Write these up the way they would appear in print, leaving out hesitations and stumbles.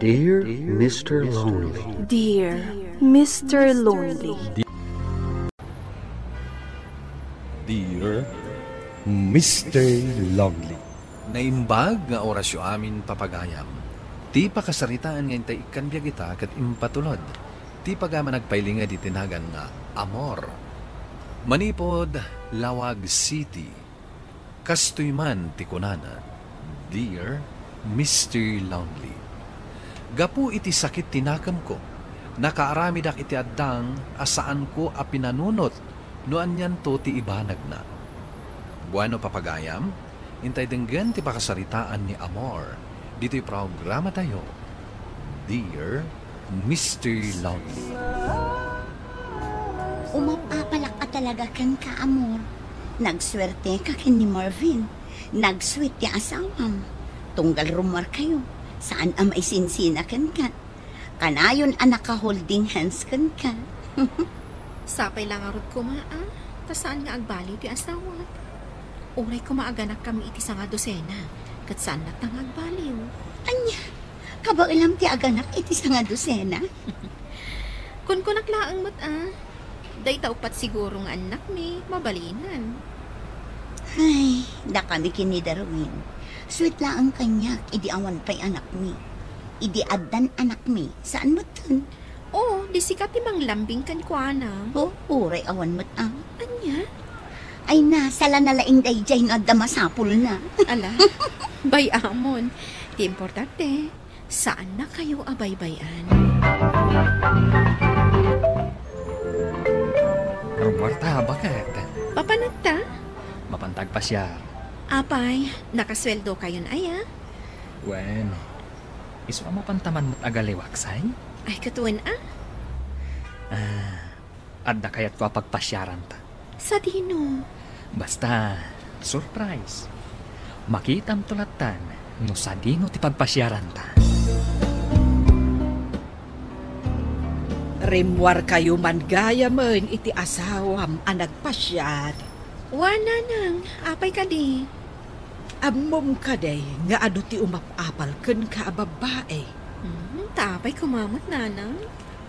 Dear Mr. Lonely. Dear Mr. Lonely. Dear Mr. Lonely. Naimbag nga orasyo amin papagayam. Ti pakasaritaan ngayon tayo ikan biya kita kat impatulod. Ti pagama nagpailinga di tinagan nga amor. Manipod, Lawag City. Kastoy man ti kunana. Dear Mr. Lonely. Gapu iti sakit tinakam ko. Nakaaramidak iti addang asaan ko a pinanunot noan yan to ti ibanag na. Buano papagayam, intay denggan ti pakasaritaan ni Amor. Dito'y programa tayo. Dear Mr. Lonely. Umapapalak ka talaga kan ka, Amor. Nagswerte ka kin ni Marvin. Nagsweet ti asawam. Tunggal rumor kayo. Saan ang maisinsina kan ka? Kanayon anak ka holding hands kan ka. Sapay lang arod ko ta saan nga agbali ti asawa. Uray ko maaganak kami iti sa nga dosena. Kat saan na tang agbaliw. Anya, kabailam ti aganak iti sa nga dosena. Kun naklaang day taupat siguro nga anak mi, mabalinan. Ay, da kami kini Darwin. Sweet lang ang kanyak, idi awan pa'y anak mi. Idi addan anak mi, saan mo dun? Oh, di sikat mang lambing kan kwa na. Oh, uray awan mo Anya? Ay na, sala na laing dayjay nga damasapul na. Ala, bay amon. Di importante, saan na kayo abay-bayan? Roberta, bakit? Papanagta? Mapantag pa siya. Apay, nakasweldo kayon aya? Bueno, iso ang mapantaman mo't agaliwaksay? Ay, katuan Adda kayat ko pagpasyaran ta. Sa dino? Basta, surprise. Makitam tulatan, no sa dino ti pagpasyaran ta. Rimwar kayo man gaya man iti asawam ang nagpasyar. Wana nang, apay ka di. Amom ka day nga ado ti umapapal ken ka babae. Tapay kumamot nanang.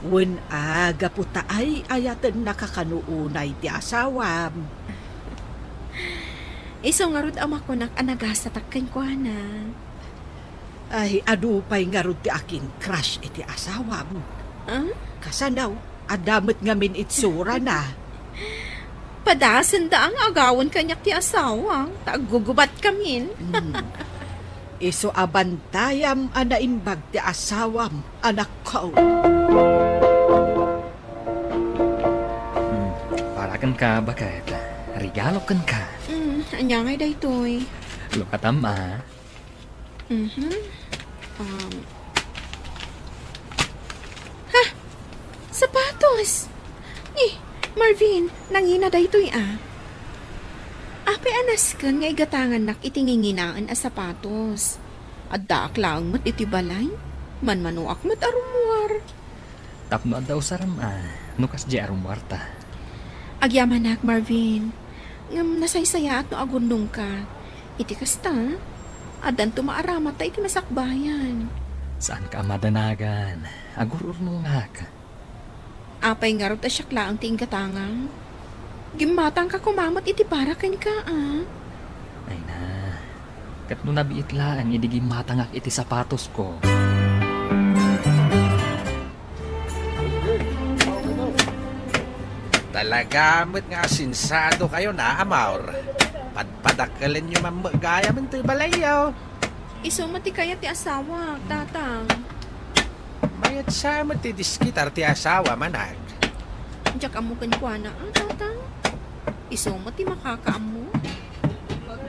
Wen aga puta ay ayaten nakakanuunay ti asawam. Iso nga rod ama ko anagasatakken ko na. Ay adu pay nga rod ti akin crush iti asawam. Kasanaw, adamot nga min itsura na. Padasan da ang agawan kanyak ti asawang, tagugubat kamin. Iso abantayam anaimbag ti asawam, anak ko. Parakan ka, bakit? Regalo kan ka. Anya ngay daytoy. Lukatam Ha? Sapatos! Marvin, nangina daytoy Ape anas ka nga igatangan nak itinginginaan sapatos. Adda aklang mat iti balay. Manmanuak mat arumwar. Tapno daw saram nukas di arumwar ta. Agyaman nak, Marvin. Ngam nasaysaya at no agundong ka. Iti kasta, adan tumaaramat ta iti masakbayan. Saan ka madanagan? Agururno nga ka. Apay nga rin tasyak ang ting katangang. Gimatang ka kumamat iti para kan ka, Ay na, kat no nabiit lang, hindi gimatangak iti sapatos ko. Talaga mo't nga sinsado kayo na, Amor. Padpadakalin nyo mamagaya man to'y balayaw. Isumati kaya ti asawa, tatang. Mayat sa mo ti diskitar ti asawa manag. Diyak amo kankwana, tatang. Isumati makakaamo.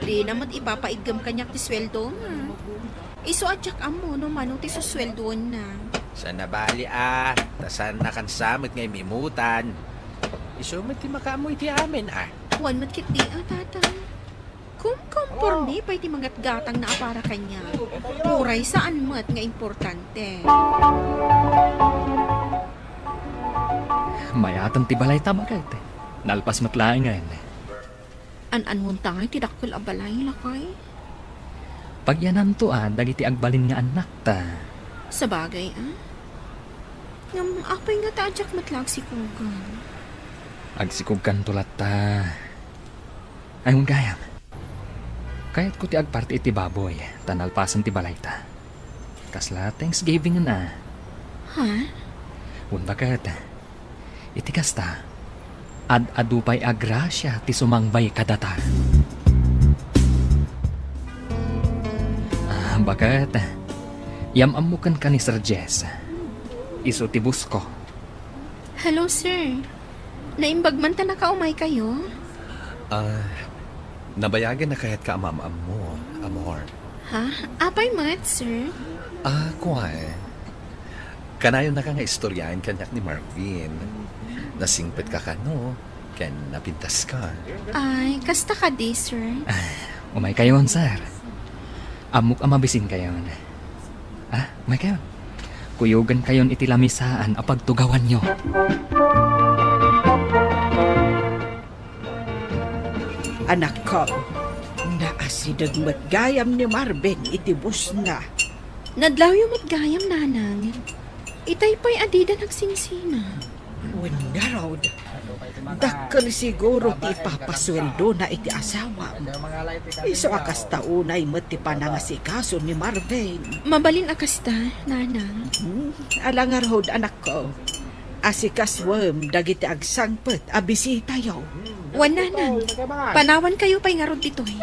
Di naman ipapaigam kanyak ti sweldo na. Iso adyak amo no mano ti susweldo na. Sa nabali tasan na kansamot ngay mimutan. Isumati makaamoy ti amin Wan matkit di tatang. Kung komporni pa iti mangat-gatang na para kanya. Muray saan mat nga importante. Mayatan ti balay tabakit. Nalpas matlaangan. An-an muntangay ti dakkel abalay lakay. Pagyanan to dagiti agbalin nga anak ta. Sa bagay, ngam apay nga taadyak matlag si Kugan. Agsikog tulat ta. Ayun gayam. Kahit ko ti agparti iti baboy, tanalpasan ti balay ta. Kasla Thanksgiving na. Ha? Bagat, iti kasta, ad-adupay agrasya ti sumangbay kadata. Bagat, yamamukan ka ni Sir Jess. Iso ti bus ko. Hello, sir. Naimbagman ta nakaumay kayo? Nabayagan na kaya't ka amam-am mo, Amor. Ha? Apay mat, sir? Kuhay. Kanayon na ka nga istoryahin kanyak ni Marvin. Nasingpit ka no? Ken napintas ka. Ay, kasta ka di, sir? Umay kayon, sir. Amok amabisin kayon. Umay kayon. Kuyugan kayon iti lamisaan apag tugawan nyo. Anak ko, naasidag matgayam ni Marvin iti bus na. Nadlaw yung matgayam, nanang. Itay pa'y adida nagsinsina. Wanda road. Dakkel siguro ti papasweldo na iti asawa. Iso akas taunay mati panangasikaso ni Marvin. Mabalin akasta, nanang. Alangar hod, anak ko. Asikaswem dagiti agsangpet abisita yaw. Wan, nanang. Panawan kayo pa'y ngarod dito'y.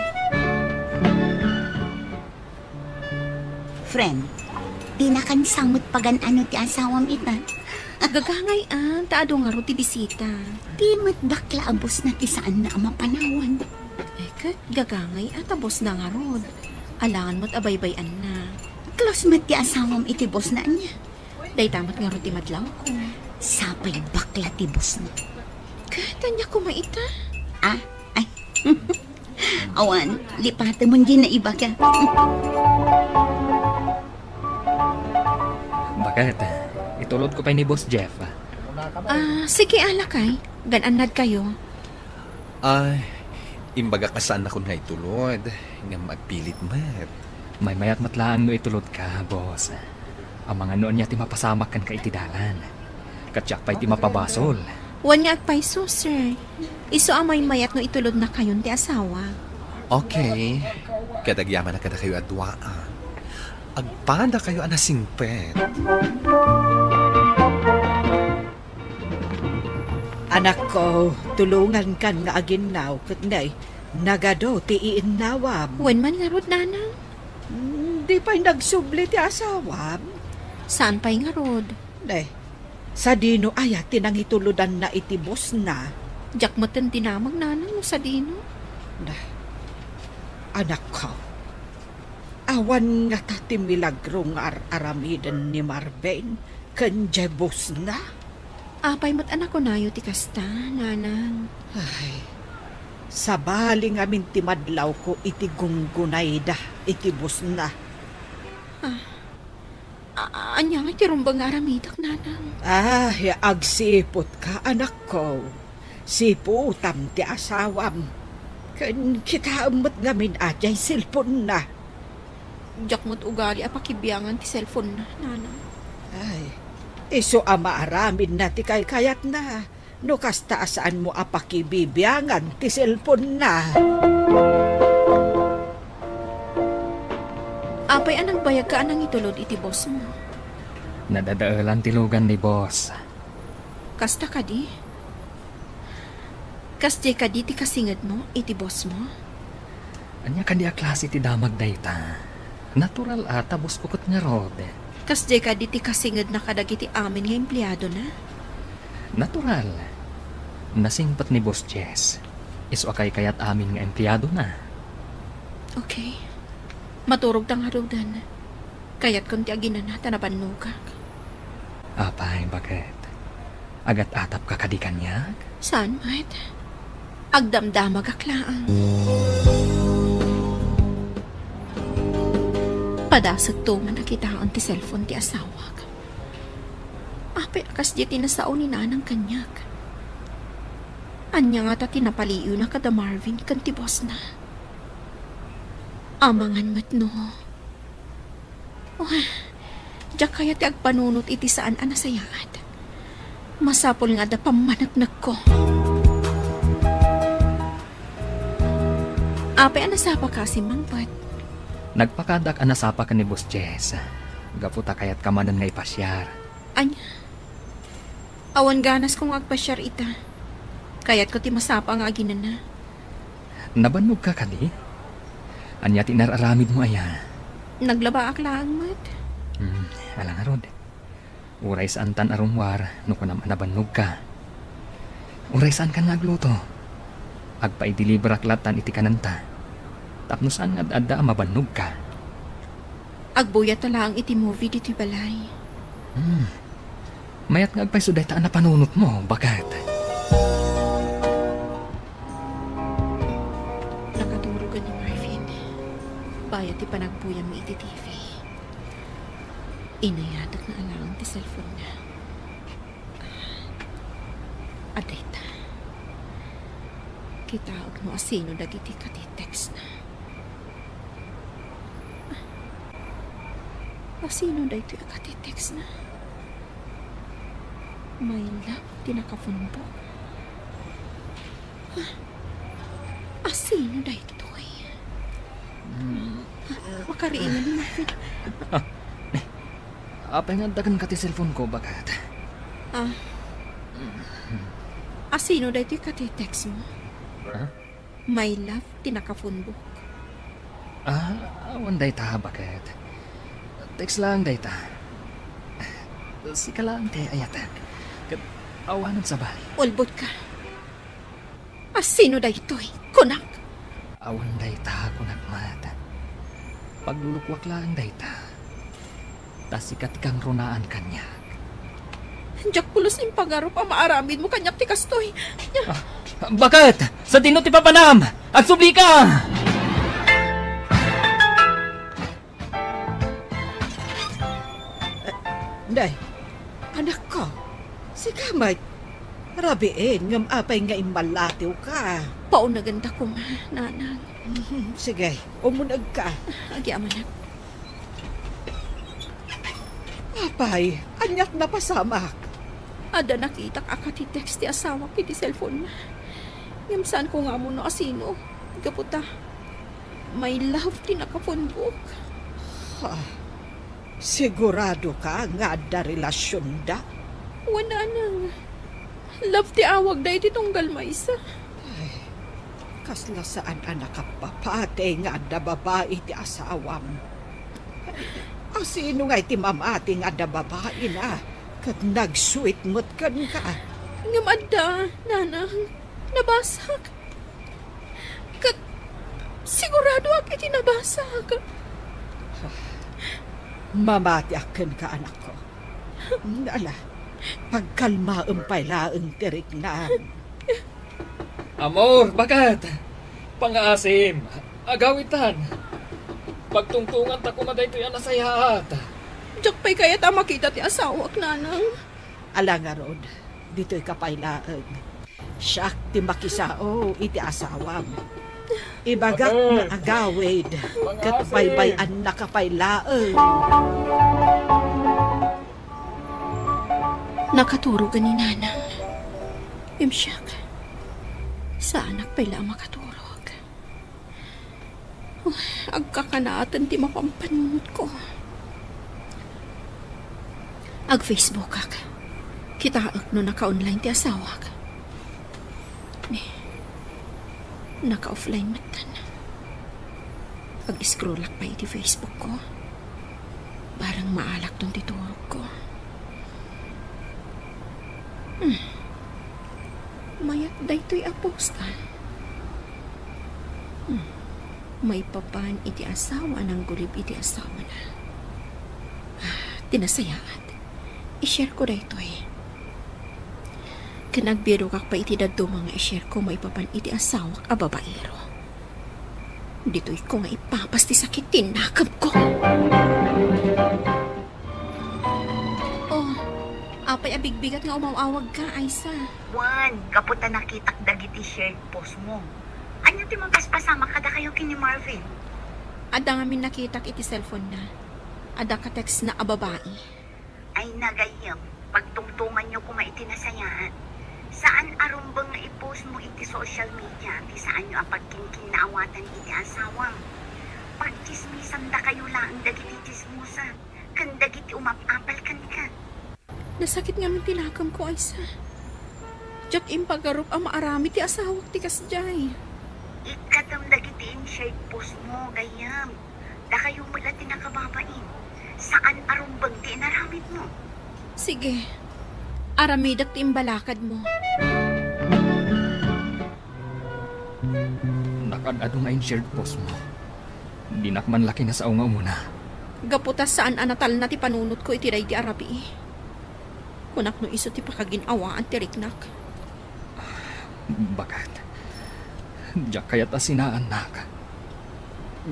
Friend, di na kan samot pagan ano ti asawam ita. Gagangay taado ngarod ti bisita. Di mat bakla abos na ti saan na mapanawan. Kat gagangay abos na ngarod. Alangan mo't abaybayan na. Close mat ti asawam iti bos na niya. Day tamat ngarod ti madlaw ko. Sapay bakla ti bos na. Katanya ko maita. Ay. Awan, lipata mo din na iba ka. Bakit? Itulod ko pa ni Boss Jeff. Sige alakay. Gananad kayo. Imbaga kasaan ako nga itulod. Nga magpilit mat. May mayat matlaan no itulod ka, boss. Ang mga noon niya ti mapasamak kan ka itidalan. Katsak pa iti mapabasol. Wan nga agpaiso, sir. Iso amay mayat no itulod na kayon ti asawa. Okay. Kadagyaman na kada kayo adwa. Agpanda kayo anasingpet. Anak ko, tulungan kan nga aginaw katnay. Nagado ti iinawam. Wan man ngarod, nanang. Di pa'y nagsubli ti asawam. Saan pa'y ngarod? Sa dino ayat tinang ituludan na itibos na. Diyak matan dinamag, nanang, no sa dino. Anak ko, awan nga tati milagrong aramidan ni Marvin kanjebos na. Apay mat anak ko nayo ti kasta, nanang. Ay, sabali nga min ti madlaw ko iti gunggunay da, itibos na. Anya nga ti rumbang aramidak, nanang. Agsipot ka, anak ko. Siputam ti asawam. Kan kita amat ngamin ajay cellphone na. Diyak mo't ugali apakibiyangan ti cellphone na, nanang. Ay, iso amaaramin na ti kayat na. No kasta asaan mo apakibibiyangan ti cellphone na. Apay anang bayag ka anang itulod iti boss mo. Nadadaalan tilugan ni boss. Kasta ka di? Kasdi ka di ti kasingad mo iti boss mo? Anya ka di a klase ti damag dayta. Natural ata bus ukot nga rod. Kasdi ka di ti kasingad na kadagiti amin nga empleyado na? Natural. Nasingpat ni Boss Jess. Iso akay kayat amin nga empleyado na. Okay. Maturog tang harudan. Kayat kung ti aginan na tanapanukak. Apay, bakit? Agat atap ka kadikanyag? Saan, mate? Agdamdamag aklaan. Padasag to man nakitaon ti cellphone ti asawag. Apay akas di tinasao ni nanang kanyak. Anya nga ta tinapaliyo na kada Marvin kan ti boss na. Amangan mat no. Diyak kaya ti agpanunot iti saan anasayaat. Masapol nga da pamanagnag ko. Apay anasapa kasi mangpat. Nagpakadak anasapa ka ni Boss Jess. Gaputa kayat kamanan nga ipasyar. Anya? Awan ganas kong agpasyar ita. Kaya't ko ti masapa nga aginana. Nabanog ka kani? Anya tinararamid mo aya. Naglaba aklang mat. Alang arod. Uray saan tan arumwar no ko naman nabanog ka. Uray saan ka nagluto. Agpa-i-deliver aklatan iti kananta. Tapno saan adda mabanog ka. Agbuya talang iti movie dito'y balay. Mayat nga agpay suday taan na panunot mo. Bakat? Nakaturugan ni Marvin. Bayat ti panagbuya mi iti TV. Inayadak na alang ti cellphone na. Adayta. Kitaog no asino dagiti kati text na. Asino da ito kati text na. My love, tinakafunbo. Asino da ito eh. Makariingan ni Marvin. Apay nga dagan ka ti cellphone ko, bakat? Asino da ito kati text mo? My love, tinakafunbo. Awan day ta, bakat? Text lang day ta. Sika lang te ayata. Kat awanan sa bali. Ulbot ka. Asino da ito eh? Kunak. Awan day ta, kunak mat. Paglulukwak lang day ta. Tas sikat kang runaan kanya. Diyak pulos yung pag-arop ang maaramid mo kanyak ti kastoy. Bakat? Sa tino ti papanam! Agsubli ka! Day, anak ko, si Kamay, rabiin ngam apay nga imbalatiw ka. Paunaganda ko ma, nanang. Sige, umunag ka. Agyaman na. Apay, anyak na pasamak. Ada nakita ka ti text ti asawa ki ti cellphone na. Yamsan ko nga mo no asino. Kaputa, my love ti nakapunbok. Sigurado ka nga da relasyon da? Wala nang. Love ti awag da iti tunggal maysa. Kasla saan anak kapapate nga da babae ti asawam. Asino nga iti mamati nga da babae na? Kat nag-sweet mo't kan ka. Ngamadda, nanang, nabasag. Kat sigurado ak iti nabasag. Mamati akin ka, anak ko. Nala, pagkalma umpay laeng tirik na. Amor, bakat? Pang-aasim, agawitan. Pagtungtungan ta ko na dayto yan nasayaat. Diyak pa'y kaya ta makita ti asawak, nanang. Alanga rod, dito'y kapay laeng. Siyak ti makisao iti asawam. Ibagak na agawid, kat baybayan na kapay laeng. Nakaturo ni nanang. Imsyak, sa anak pa'y lang makaturog. Agkakanatan ti mapampanunod ko. Ag-Facebook ak. Kitaak no naka-online ti asawak. Naka-offline matan. Ag-scroll ak pa iti Facebook ko. Parang maalak tong titurog ko. Mayat daytoy aposta. May papan iti asawa ng gulib iti asawa na. Tinasayaat. I-share ko daytoy. Kanagbiro kak pa iti dadto mga i-share ko may papan iti asawak a babaero. Dito'y ko nga ipapas ti sakit tinakab ko. Oh, apay abigbigat nga umawawag ka, Aisa. Juan, kaputa nakitak dagiti shared post mo. Anya ti magpaspasama kada kayo kini Marvin? Ada nga min nakitak iti cellphone na. Ada ka text na ababae. Ay nagayam, pagtungtungan nyo kung maitinasayaan. Saan arumbang nga i-post mo iti social media, ti saan nyo ang pagkingkinaawatan iti asawam. Pagchismisan da kayo lang dagiti chismusan, kan dagiti umapapal kan ka. Nasakit nga man tinakam ko, Aysa. Diyak impagarup ang maarami ti asawak ti kasjay. Ikatam dagiti in-shared post mo, gayam. Da kayo mula tinakababain. Saan arumbang ti inaramid mo? Sige, aramidak ti imbalakad mo. Nakadado nga in shared post mo. Di nakman laki na sa unga muna. Gaputas saan anatal na ti panunot ko itiray ti arabi. Kunak no iso ti pakaginawa ti riknak. Bakat? Diyak kaya't asinaan nak.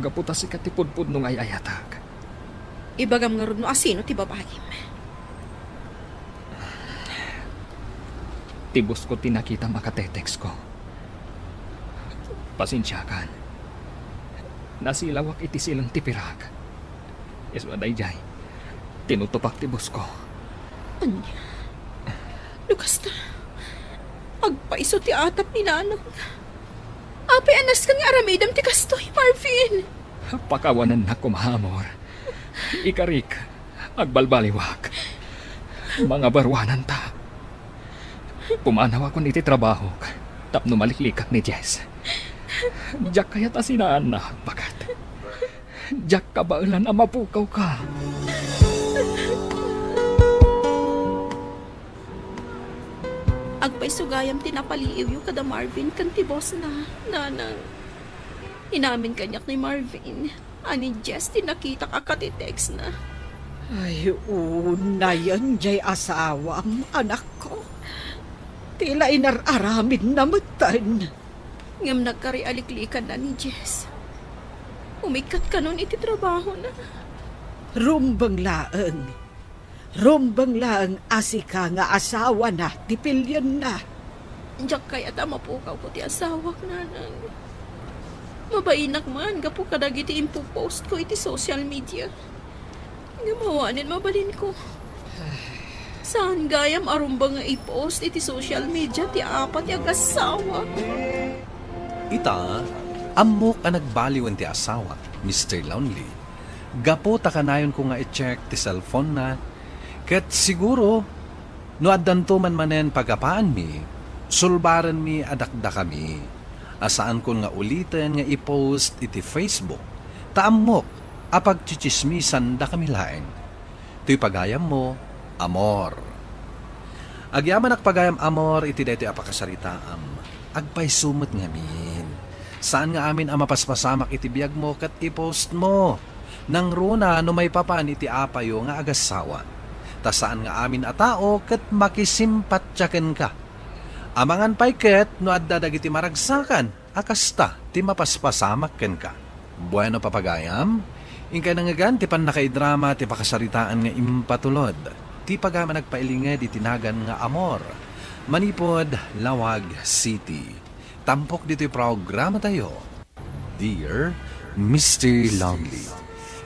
Gaputas ikat ti pudpud nung ay ayatak. Ibagam nga rin no asino ti babayim. Tibos ko tinakita makatetext ko. Pasensyakan. Nasilawak iti silang tipirak. Iswaday jay. Tinutupak tibos ko. Anya? Lukas na. Agpaiso ti atap ni nanang. Apay anas ka nga aramidam ti kastoy, Marvin. Pakawanan na kumahamor. Ikarik, agbalbaliwak. Mga barwanan ta. Pumanaw ako niti trabaho. Tapno maliklikak ni Jess. Diyak kaya't asinaan na, bakat. Diyak kabailan ang mapukaw ka. Agpay sugayam tinapaliiw yung kada Marvin kan ti boss na, nanang. Inamin kanyak ni Marvin. Ani Jess tinakita ka katitext na. Ay, una yan, jay asawam, anak ko. Tila inararamid na matan. Ngam nagkarialiklikan na ni Jess. Umikat ka nun iti trabaho na. Rumbang laang asika nga asawa na, tipilyan na. Diyak kaya mapukaw ko ti asawak nanang. Mabainak man, gapu kadag iti impopost ko iti social media. Ngamawanin mabalin ko. Saan gayam arumbang nga i-post iti social media ti apat yung asawa? Ita, amok ang nagbaliwan ti asawa, Mr. Lonely. Gapo takanayon ko nga i-check ti cellphone na, kat siguro, no addanto man manen pagapaan mi, sulbaran mi adakda kami, asaan ko nga ulitin nga i-post iti Facebook, taamok, apag chichismisan da kami laeng. To'y pagayam mo, amor. Agyaman akpagayam amor, iti deti apakasaritaam, agpay sumot ngamin. Saan nga amin ang mapaspasamak iti biyag mo kat i-post mo? Nang runa no may papaan iti apayo nga agasawa. Ta saan nga amin a tao kat makisimpatsyaken ka. Amangan pay ket no addadag iti maragsakan, akasta ti mapaspasamak ken ka. Bueno papagayam, ingkay nangagan ti pan nakaidrama ti pakasaritaan nga impatulod. Ti pagama nagpailinged iti nagan nga amor. Manipod, Lawag City. Tampok dito'y programa tayo. Dear Mr. Lonely.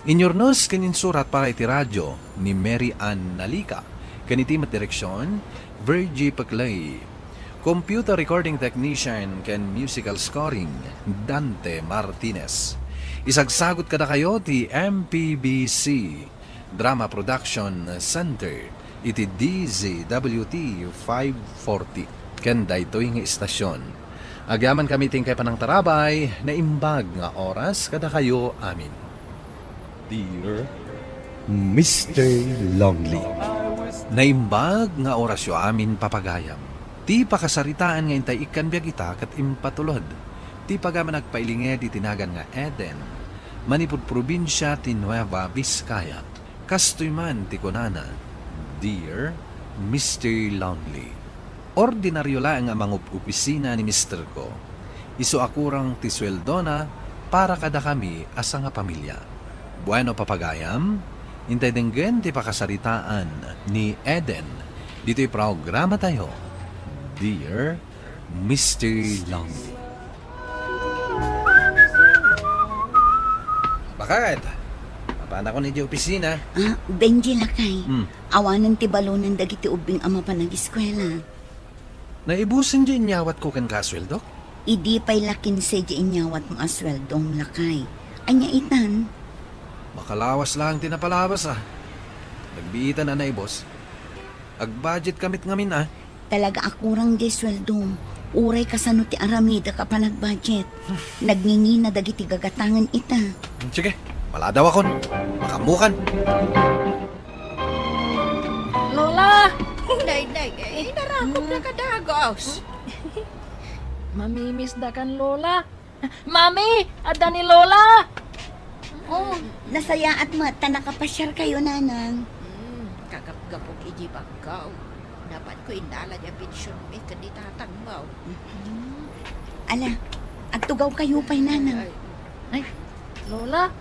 Inyornos kanin surat para iti radyo ni Mary Ann Nalika. Kaniti direksyon, Virgie Paclay. Computer recording technician ken musical scoring, Dante Martinez. Isagsagot kada kayo ti MPBC Drama Production Center iti DZWT 540 ken daytoy nga istasyon. Agyaman kami tingkay panang tarabay na imbag nga oras kada kayo amin. Dear Mr. Lonely. Naimbag nga orasyo amin papagayam. Ti pakasaritaan nga intay ikan biag ita kat impatulod. Ti pagaman nagpailinged itinagan nga Eden. Manipud probinsya ti Nueva Vizcaya. Kastoy man ti kunana. Dear Mr. Lonely. Ordinaryo lang ang mga opisina ni Mr. ko. Iso akurang ti sweldo na para kada kami asa nga pamilya. Bueno papagayam, intay denggen ti pakasaritaan ni Eden. Dito'y programa tayo. Dear Mr. Lonely. Bakit? Paano ko ni di opisina? Benji lakay. Hmm. Awanan ti balonan dagiti ubing ama pa nag-eskwela. Naibusin di inyawat ko kan kasweldo? Idi pa'y lakin sa di inyawat mo asweldong lakay. Anya itan? Makalawas lang tinapalawas Nagbiitan na boss. Ag-budget kamit ngamin Talaga akurang di sweldong. Uray kasano ti aramida ka pa nag-budget. Nagningi na dagiti gagatangan ita. Sige, wala daw akon. Makambukan. Lola! Nay, narakop na kadagos. Mamimiss da kan Lola. Mami! Ada ni Lola! Oh, nasaya at mata nakapasyar kayo, nanang. Kagap-gapog iji bangkaw. Dapat ko indala niya pensyon may kandidatang baw. Ala, agtugaw kayo pa'y nanang. Ay, Lola,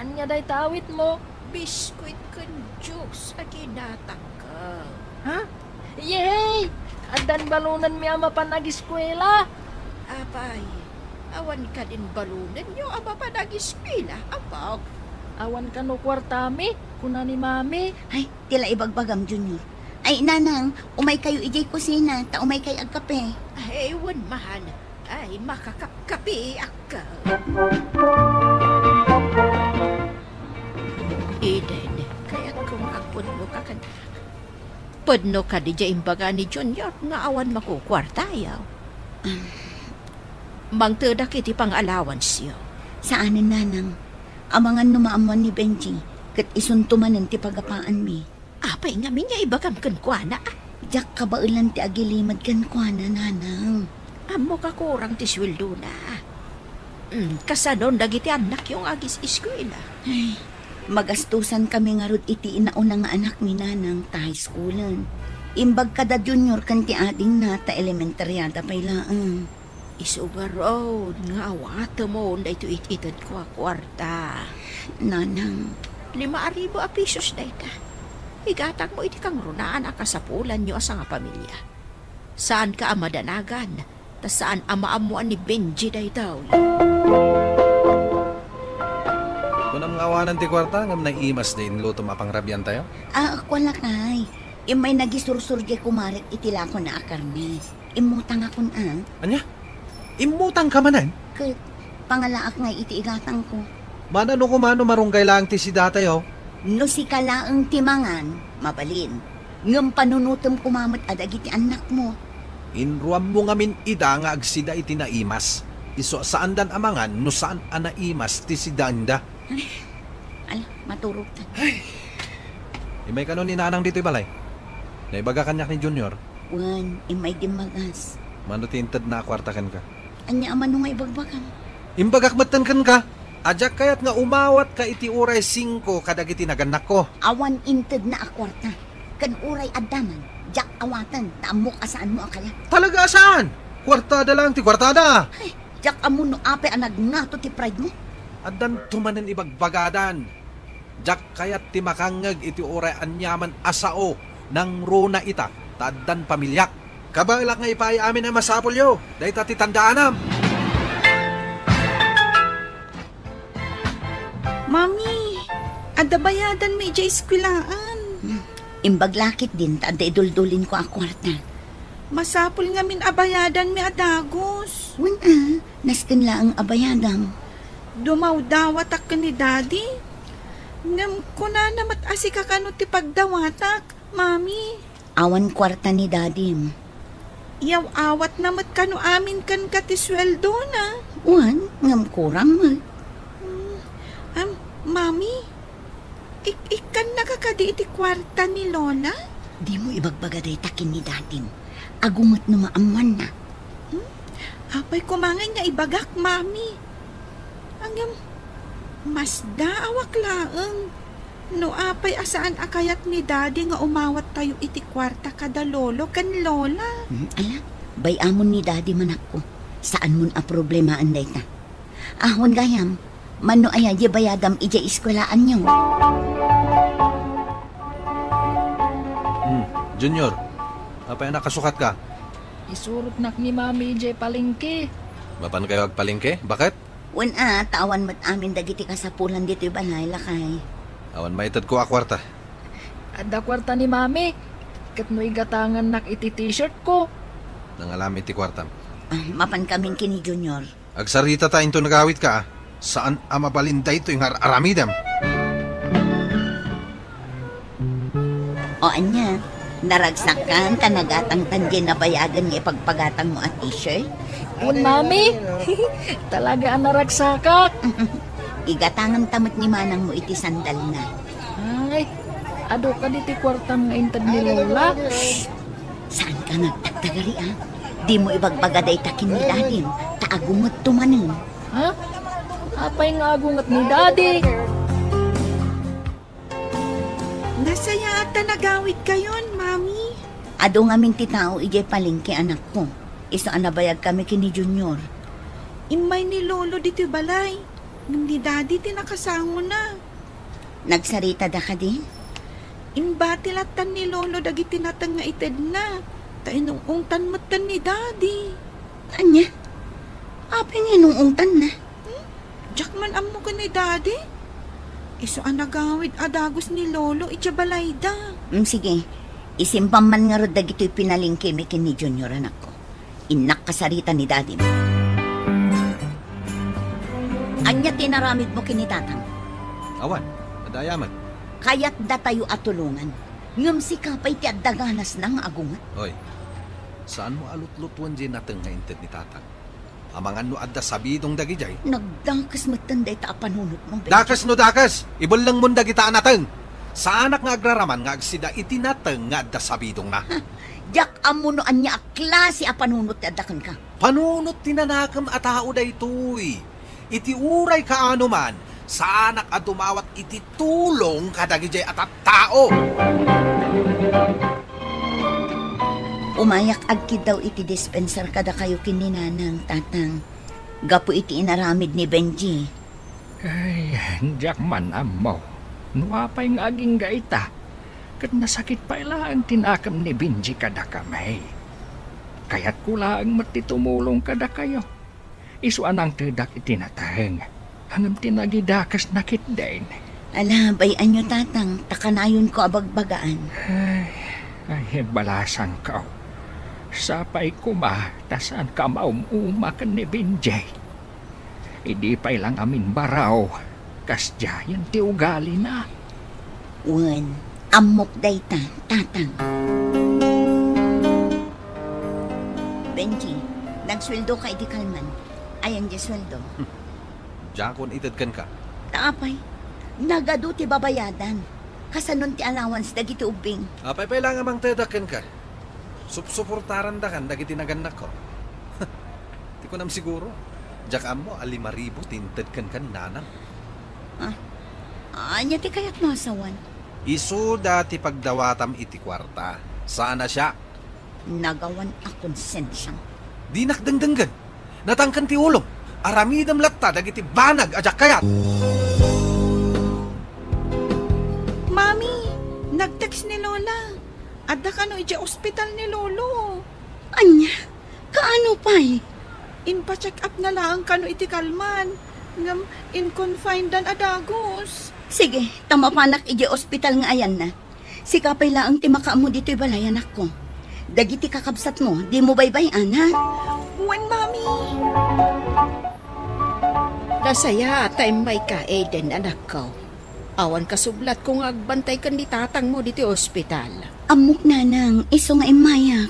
anya day tawit mo? Biskuit kan juice akinatang ka. Ha? Yay! Adan balunan mi ama pa nag-eskwela. Apay, awan ka din balunan nyo ama pa nag-eskwela. Abaw. Awan ka no kwartami, kuna ni Mami. Ay, tila ibagbagam, Junior. Ay, nanang, umay kayo ijay kusina, ta umay kayo agkape. Ay, ewan mahal. Ay, makakapkapi akka. Eden, kaya kung agpun mo ka kan... Padno ka di dya imbaga ni Junior nga awan makukwartayaw. Mangtada kiti pang allowance yo. Saanin, nanang? Amangan numaamuan ni Benji, kat isuntumanan ti pagapaan mi. Apay nga minya ibagam kan kuana. Jak kabailan ti agilimad kan kuana, nanang. Amo ka kurang ti sweldo na. Kasanon dagiti anak yung agis eskwela. Ay, magastusan kami nga rod iti inauna nga anak mi nanang ta high schoolan. Imbag kada junior kan ti ading na ta elementaryada pay laang. Isugarod nga awata mo na ito ititad ko kwarta. Nanang, 5,000 pesos na ita. Igatag mo iti kang runaan akasapulan nyo asa nga pamilya. Saan ka amadanagan? Ta saan amaamuan ni Benji na itaw? Kung ang awanan ti kwarta, ngam na imas din luto mapangrabyan tayo? Ako lakay. Imay nagisursur di kumarit itila ko na akarmi. Imutang akon Anya? Imutang ka manan? Kat pangalaak nga iti igatang ko. Manano kumano marunggay lang ti si datayo? No si kalaang timangan, mabalin. Ngam panunutom kumamat adagiti anak mo. Inruam mo ngamin ida nga agsida iti naimas. Iso saan dan amangan no saan anaimas ti si danda. Ala, maturog ta. Imay kanon ni nanang dito'y balay. Naibaga kanyak ni Junior. Wan, imay dimagas. Mano tintad na kwartakan ka. Anya aman nga ibagbagam. Imbagak matan kan ka. Ajak kayat nga umawat ka iti uray 5 kadagiti naganak ko. Awan inted na akwarta. Kan uray adaman. Jak awatan, taamok asaan mo akala. Talaga saan? Kwartada lang ti kwartada. Ay, jak amun no ape anag nato ti pride mo. Adan tumanen ibagbagadan. Jak kayat ti makangag iti uray anyaman asao nang runa ita. Tadan pamilyak. Kabalak nga ipay amin ang masapol yo. Dahil tati tandaanam. Mami, adabayadan may ija iskwilaan. Imbaglakit din, tada iduldulin ko akwarta. Masapul nga min abayadan mi adagos. Wala, naskin lang ang abayadang. Dumaw-dawatak ka ni Daddy. Ngam ko na namat asika ka no ti pagdawatak, Mami. Awan kwarta ni Dadim. Yaw awat namat ka no amin kan katisweldo na. Wan, ngam kurang mo. Mami, ikan nakakadi iti kwarta ni Lola? Di mo ibagbagaday takin ni Dadim. Agungot no maaman na. Apay kumangay nga ibagak, Mami. Angyam, mas daawak laeng. No apay asaan akayat ni Daddy nga umawat tayo iti kwarta kada lolo kan Lola. Ala, bayamon ni Daddy manak ko. Saan mun a problemaan day ta? Ahon gayam, mano aya di bayadam ija iskwelaan nyo. Junior, apa yung nakasukat ka? Isurot nak ni Mami ijay palengke. Mapan kayo agpalingke? Bakit? Wan tawan mat amin dagiti kasapulan dito'y balay lakay. Awan maitad ko akwarta. Adda kwarta ni mami. Kat no igatangan nak iti t-shirt ko. Nangalam iti kwartam. Mapan kaming kini Junior. Agsarita ta into nagawit ka. Saan amabalinda ito yung aramidam? O anya, naragsakan tanagatang tandyan na bayagan nga ipagpagatang mo at t-shirt? Un mami. Talaga ang naragsakak. Igatangan tamat ni manang mo iti sandal na. Ay, ado ka diti kwartam nga intad ni Lola. Saan ka nagtagtagari Di mo ibagbagaday takin ni Dadin. Taagungot tumanin. Ha? Apay nga agungat ni Daddy. Nasaya ata nagawit kayon, Mami. Ado nga ming titao ijay palengke anak ko. Iso anabayag kami kini Junior. Imay ni Lolo dito balay. Ngam ni Daddy tinakasango na. Nagsarita da ka din? Imbatilatan ni Lolo dagiti natang nga ited na. Tainungungtan matan ni Daddy. Anya? Apay nga inungungtan na? Jakman amo ka ni Daddy? Iso anagawid adagos ni Lolo itya balay da. Sige, isimpam man nga ro dagito'y pinalingke mi kini Junior anak ko. Inak kasarita ni Daddy mo. Anya tinaramid mo kini tatang? Awan, adayaman. Kaya't da tayo atulungan. Ngam si kapay ti addaganas nang agungat. Hoy, saan mo alutlutuan dyan natin nga inted ni tatang? Amangan no adda sabidong dagijay. Nagdakas matanday ta apanunot mo. Dakas no dakas, ibol lang mong dagitaan natin. Sa anak nga agraraman nga agsida itinatang nga adda sabidong na. Jak amuno anya klase apanunot ti addakan ka. Panunot tinanakam at tao da ito'y. Iti uray kaano man, sa anak at dumawat iti tulong kadagijay at tao. Umayak agkid daw iti dispenser kada kayo kininanang tatang. Gapo iti inaramid ni Benji. Ay, jak man amo. Nuapay nga aging gaita. Kat nasakit pa ilang tinakam ni Benji kada kamay. Kaya't kulaang matitumulong kada kayo. Isuan ang tedak itinatang. Hangam tinagidakas nakit din. Alabay anyo tatang, takanayon ko abagbagaan. Ay, balasan ka. Sapay kuma, tasan ka maumumakan ni Benji. Idi pa ilang amin baraw, kasya yan ti ugali na. Wan, amok dayta, tatang. Benji, nagsweldo ka iti kalman. Ayan di sweldo. Jakon itadkan ka. Taapay, nagado ti babayadan. Kasanon ti allowance dagiti ubing. Apay pa lang amang tadakan ka. Suportaran da kan dagiti naganak ko. Di ko nam siguro. Jakam mo, 5,000 tintad kan nanang. Anya ti kayat masawan? Isu dati pagdawatam iti kwarta. Sana siya? Nagawan akong sensyang. Di nakdangdanggan. Natangkan ti ulong. Aramidam latta dagiti banag ajak kayat. Mami, nag-text ni Lola. Adda ka no ija ospital ni Lolo. Anya, kaano pa'y? Inpa-check up na lang ka no iti kalman. Ngam, in-confined dan adagos. Sige, tamapanak ija ospital nga ayan na. Si kapay laang ti makaamo dito'y balayan ako. Dagiti kakabsat mo, di mo baybayan ha? When, Mami? Nasaya, time may ka, Aiden, anak ko. Awan kasublat kung agbantay kan di tatang mo dito ospital. Amok nanang, iso nga imayak.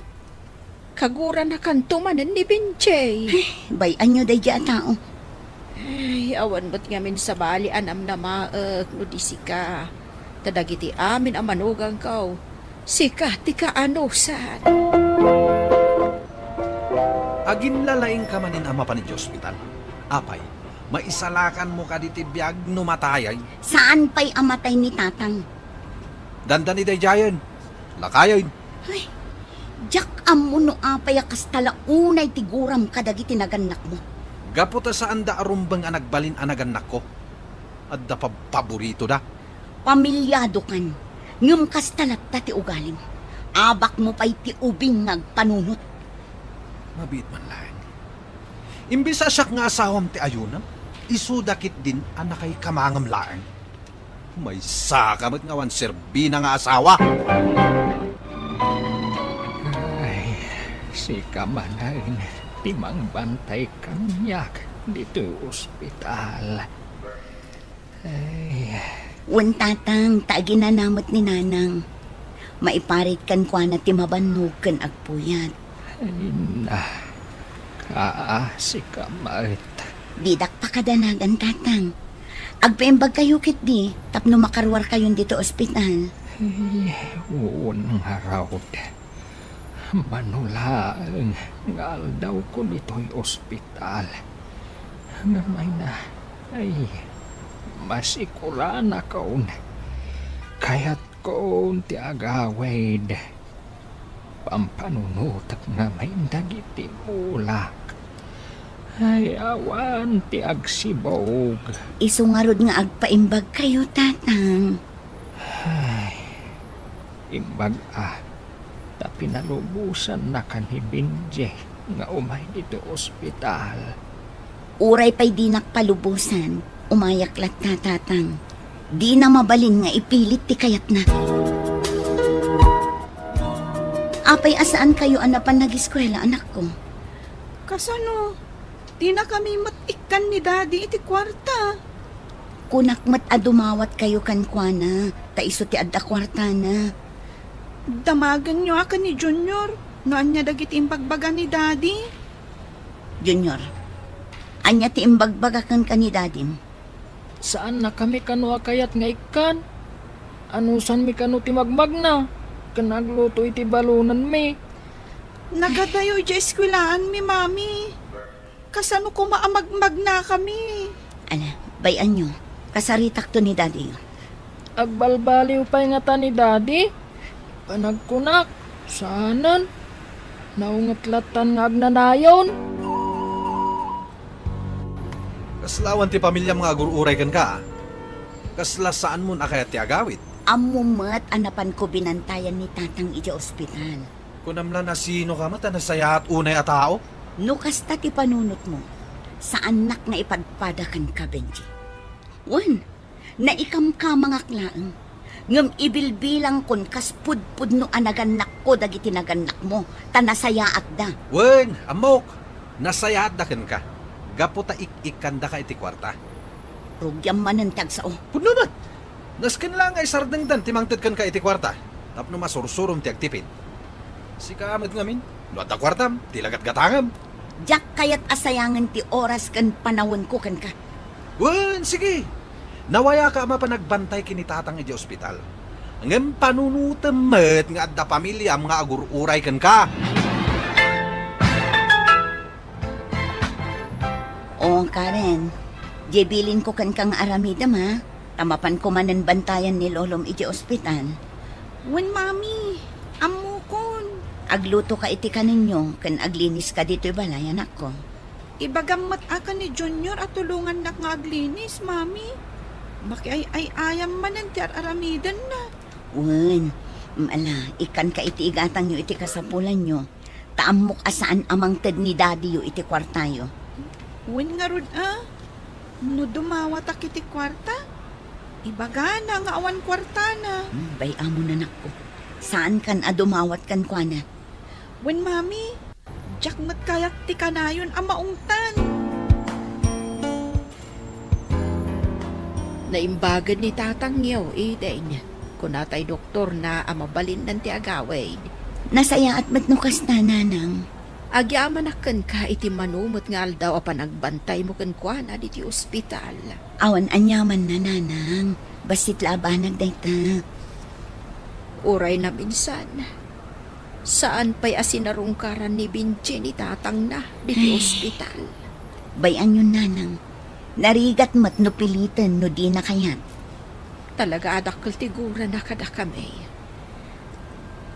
Kagura na kan tumanan ni Benji. Bayan nyo day dya tao. Ay, awan ba't ngamin sa bali anam na maag, no di sika. Tadagiti amin ang manugang kaw. Sika, tika anusan. Agin lalaing ka manin ama pa ni hospital. Apay, maisalakan mo ka diti biyag no matayay. Saan pa'y amatay ni tatang? Dandan ni Dayayan. Lakayan. Ay, jak amuno apay akastala unay tiguram kadagiti naganak mo. Gaputa saan da arumbang anagbalin anaganak ko. At da paborito da. Pamilyado kan. Ngum kastalat ti ugalim. Abak mo pa'y ti ubing ngagpanunot. Mabit man lang. Imbis asyak nga asawam ti ayunam, isudakit din anakay kamangam laang. May sakamat nga wan serbi na nga asawa. Ay, si Kamanain, timang bantay kanyak dito ospital. Ay, Wan tatang, taagi na namot ni nanang. Maiparit kan kwa na timabanog kan agpuyat. ay na, si Kamait. Didak pa kadanagan tatang. Agpaimbag kayo kit di, tapno makarwar kayon dito ospital. Ay, uun nga raod. Manulaang ngal daw ko dito'y ospital. Ngamay na, ay, masikura na kaon. Kaya't kaon ti agawid. Pampanunot nga may dagiti mulak. Ay, awan ti agsibog. Isungarod nga agpaimbag kayo tatang. Ay, imbag ta pinalubusan na kanibinje nga umay dito ospital. Uray pa'y dinak palubusan, umayaklat na tatang. Di na mabalin nga ipilit ti kayat na. Apay asaan kayo anapan nag-eskwela anak ko? Kasano? Di na kami matikan ni daddy iti kwarta. Kunak mat adumawat kayo kan kuana, ta iso ti adda kwarta na. Damagan nyo akan ni Junior. Noan niya dagiti imbagbaga ni daddy. Junior, anya ti imbagbaga kan ni daddy. Saan na kami kanwa kayat nga ikan? Anusan mi kanu ti magmag na? Kanagluto iti balunan mi. Nagadayo iti eskwelaan mi, mami. Kasano ko maamagmag na kami. Ala, bayan nyo, kasaritak to ni daddy. Agbalbaliw pa nga ta ni daddy. Panagkunak, saanan? Naungatlatan nga agnanayon. Kaslawan ti pamilya mga agururay kan ka. Kasla saan mo na kaya ti agawit? Amumat anapan ko binantayan ni tatang iti ospital. Kunamla na sino ka mata na saya at unay a tao? No kasta ti panunot mo, sa anak nga ipadpadakan ka, Benji. Wan, na ikam ka mga klaang. Ngam ibilbilang kon kaspudpud no anaganak ko dagiti naganak mo, tanasayaat da. Wen, amok, nasayaat da kan ka. Gaputa ik-ikanda ka iti kwarta. Rugyam manantag sao. Pununod, naskin lang ay sardengdan timangtid kan ka iti kwarta. Tapno masursurum ti agtipid. Si kaamad ngamin, luat kwartam, tilagat gatangam. Diyak kayat asayangan ti oras kan panawon ko kan ka. Wen, sige. Nawaya ka ama pa nagbantay kinitatang iti ospital. Ngem panunutemet nga adda pamilya mga agururay kan ka. Oo, Karen. Jebilin ko kan kang aramidam ha. Tamapan ko manan bantayan ni Lolom iti ospital. Wen, mami. Amukon. Agluto ka iti kaninyo, kan aglinis ka dito'y balay, anak ko. Ibagamat akan ni Junior at tulungan na nga aglinis, mami. Ayam manan ti aramidan na. Wen, ala, ikan ka iti igatang nyo iti kasapulan nyo. Taamok asaan amang ted ni daddy yo iti kwartayo. Wen nga rod no dumawat ak iti kwarta, ibaga na nga awan kwarta na. Bay amo na nakko. Saan kan adumawat kan kuana? Wen, mami, jak mat kayak ti kanayon maungtan. Naimbagan ni tatang yaw, niya. Kung natay doktor na amabalin ng ti agawid. Nasaya at matnukas na nanang. Agyaman akan ka iti manumot nga aldaw a panagbantay mo kan kuana diti ospital. Awan anyaman na nanang. Basit labanag dayta. Uray na minsan. Saan pa'y asinarungkaran ni Binche ni tatang na diti ospital? Bayan yun nanang. Narigat mat no pilitan no di na kayat. Talaga adakal tigura na kada kami.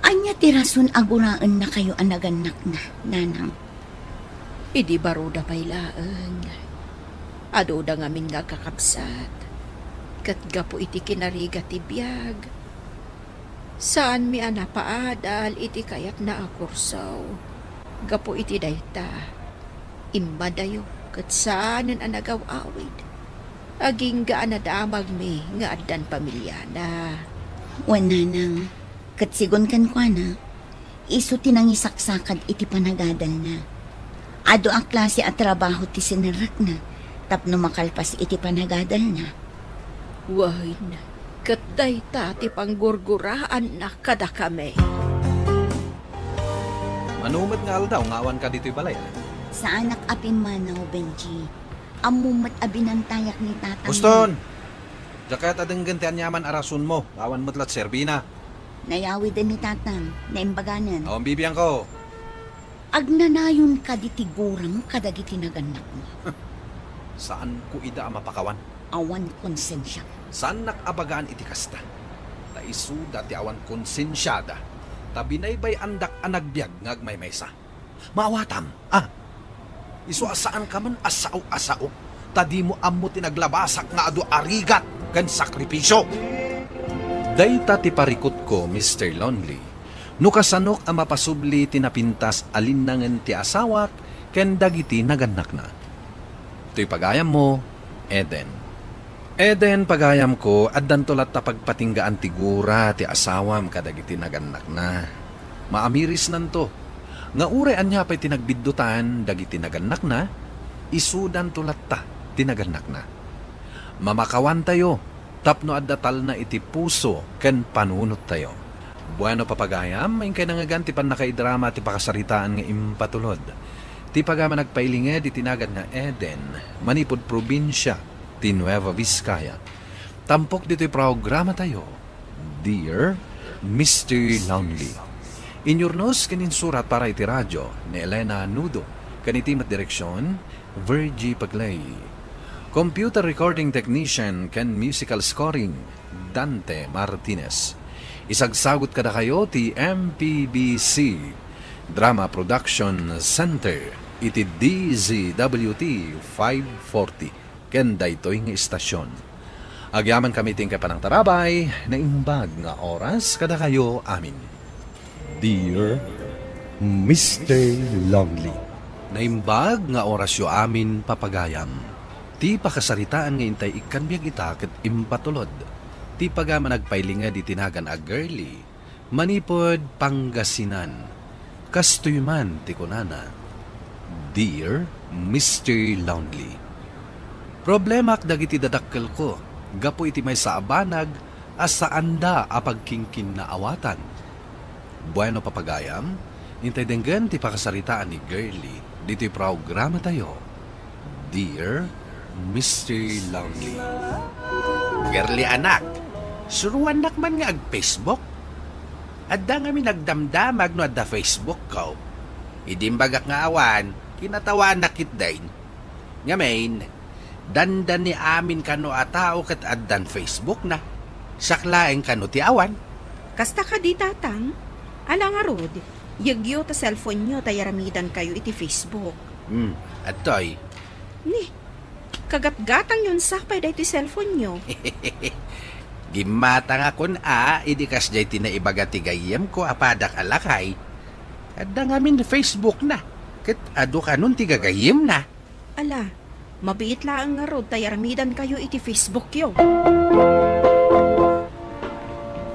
Anya tirason aguraan na kayo anaganak na, nanang. Idi baruda pa'y laeng. Adoda ngamin nga kakabsat. Katgapo iti kinarigat ti biyag. Saan mi anapaadal iti kayat na akursaw. Gapo iti dayta. Imbadayo kat saanan anagaw awid. Aging gaan na damag mi nga addan pamilya na. Wala nang, katsigon kan kwa na, iso tinangisaksakad iti panagadal na. Ado ang klase at trabaho ti sinarak na, tapno makalpas iti panagadal na. Wain, katday ta ti panggurguraan na kada kami. Manumot nga aldaw, ngawan ka dito'y balay. Sa anak apin manaw, Benji, amumat abinantayak ni tatang. Guston! Jakat adang gantian yaman arasun mo, ngawan mo't lat serbina. Nayawi din ni tatang, naimbaganan. Awang bibiyang ko. Agnanayon ka di tigurang kadagiti naganak mo. Saan ko ida mapakawan? Awan konsensya. Saan nakabagaan iti kasta? Taisu dati awan konsensyada. Tabinaybay andak anagbiag ngagmay maysa. Maawatam, Isu asaan ka man asao. Tadi mo ammo tinaglabasak nga adu arigat kan sakripisyo. Dayta ti parikot ko, Mr. Lonely. Nukasanok ang mapasubli tinapintas alinangan ti asawak ken dagiti naganak na. To'y pagayam mo, Eden. Eden, pagayam ko, addan tulat ta pagpatinggaan ti gura ti asawam kadagiti naganak na. Maamiris nanto. Nga urean niya pa'y tinagbidutan dagiti naganak na, isudan tulat ta tinaganak na. Mamakawan tayo, tapno addatal na iti puso ken panunot tayo. Bueno papagayam, main kay nangagan ti panakaidrama ti pakasaritaan nga impatulod. Ti pagama nagpailinge di tinagan nga Eden, manipod probinsya, ti Nueva Vizcaya. Tampok dito'y programa tayo, Dear Mr. Lonely. Inyurnos kanin surat para iti radyo ni Elena Nudo, kanitimat direksyon, Virgie Paglay. Computer recording technician ken musical scoring, Dante Martinez. Isagsagot kada kayo ti MPBC Drama Production Center iti DZWT 540 ken daytoy nga istasyon. Agyaman kami ting kapanang tarabay na imbag nga oras kada kayo amin. Dear Mr. Lonely. Naimbag nga orasyo amin papagayam. Ti pakasaritaan nga intay ikanbiag ita ket impatulod. Ti pagama nagpailinga di tinagan a girly. Manipod Pangasinan. Kastoy man ti kunana. Dear Mr. Lonely. Problemak dagiti dadakkel ko. Gapo iti may sa abanag as sa anda apagkingkin na awatan. Bueno papagayam, intay denggan ti pakasaritaan ni girly. Dito'y programa tayo, Dear Mr. Lonely. Girly anak, suruan nakman nga ag-Facebook. Adda nga mi nagdamdamag no adda Facebook ko. Idimbagak nga awan, kinatawan nakit dain. Nga main, dandan ni amin kano atao kat addan Facebook na. Saklaeng kano ti awan. Kasta ka di tatang? Alang arod, yagyo ta cellphone nyo tayaramidan kayo iti Facebook. Atoy. Ni, kagat-gatang yun sakpay da iti cellphone nyo. Gimata nga kun idikas jay tinaibaga tigayem ko apadak alakay. Adda nga min Facebook na. Ket ado ka nun tigagayem na. Ala, mabiit laang nga rod tayaramidan kayo iti Facebook yo.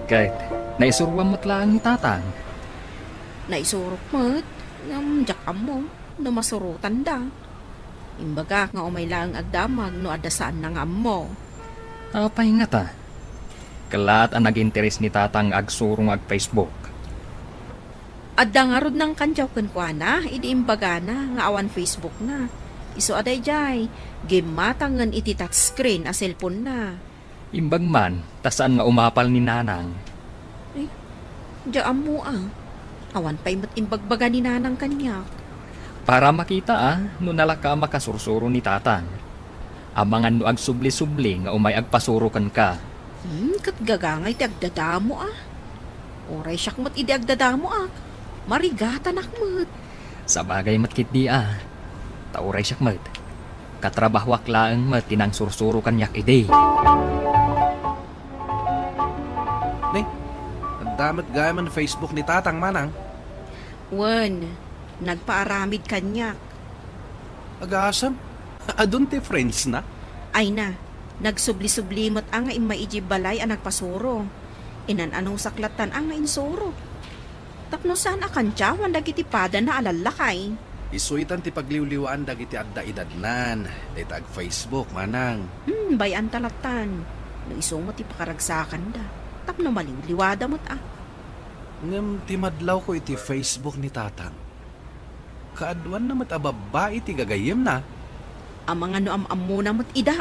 Kahit naisurwam mo't lang ni tatang. Naisurok mo't, jakam mo, na masurutan da. Imbaga nga umay lang agdamag no adasaan na nga mo. Apay nga ta. Kalat ang nag-interes ni tatang agsurong ag-Facebook. Adda nga rod ng kanjaw kankwana, idi imbaga na, nga awan Facebook na. Iso aday jay, gimatangan iti touchscreen a cellphone na. Imbag man, tasaan nga umapal ni nanang. Diyan mo awan pa'y matimbagbaga ni nanang kanya. Para makita no nalaka makasursuro ni tatang. Amangan no agsubli-subli nga umay agpasurukan ka. Kat gagangay ti agdadamo Oray siyak mat idi agdadamo Marigata nakmat. Sa bagay matkit di Tauray siyak mat. Katrabahwak laang mat tinang sursuro kanyak ide. Damat gaya man Facebook ni tatang manang. Wan, nagpaaramid kanyak. Agasam? Adun ti friends na? Ay na, Nagsubli-sublimot ang nga imay iji balay ang nagpasuro. Inan-anong saklatan ang nga insuro. Tapno saan akan tiyawan dagiti pada na alalakay. Isuitan ti pagliwliwaan dagiti adda idadnan. Dayta ag Facebook, manang. Bayan talatan. No iso mo ti pakaragsakan da. Tapno maliwliwada mo't Ngam ti madlaw ko iti Facebook ni tatang. Kaadwan na mat ababae ti gagayem na. Ang mga no am-amu na mo't ida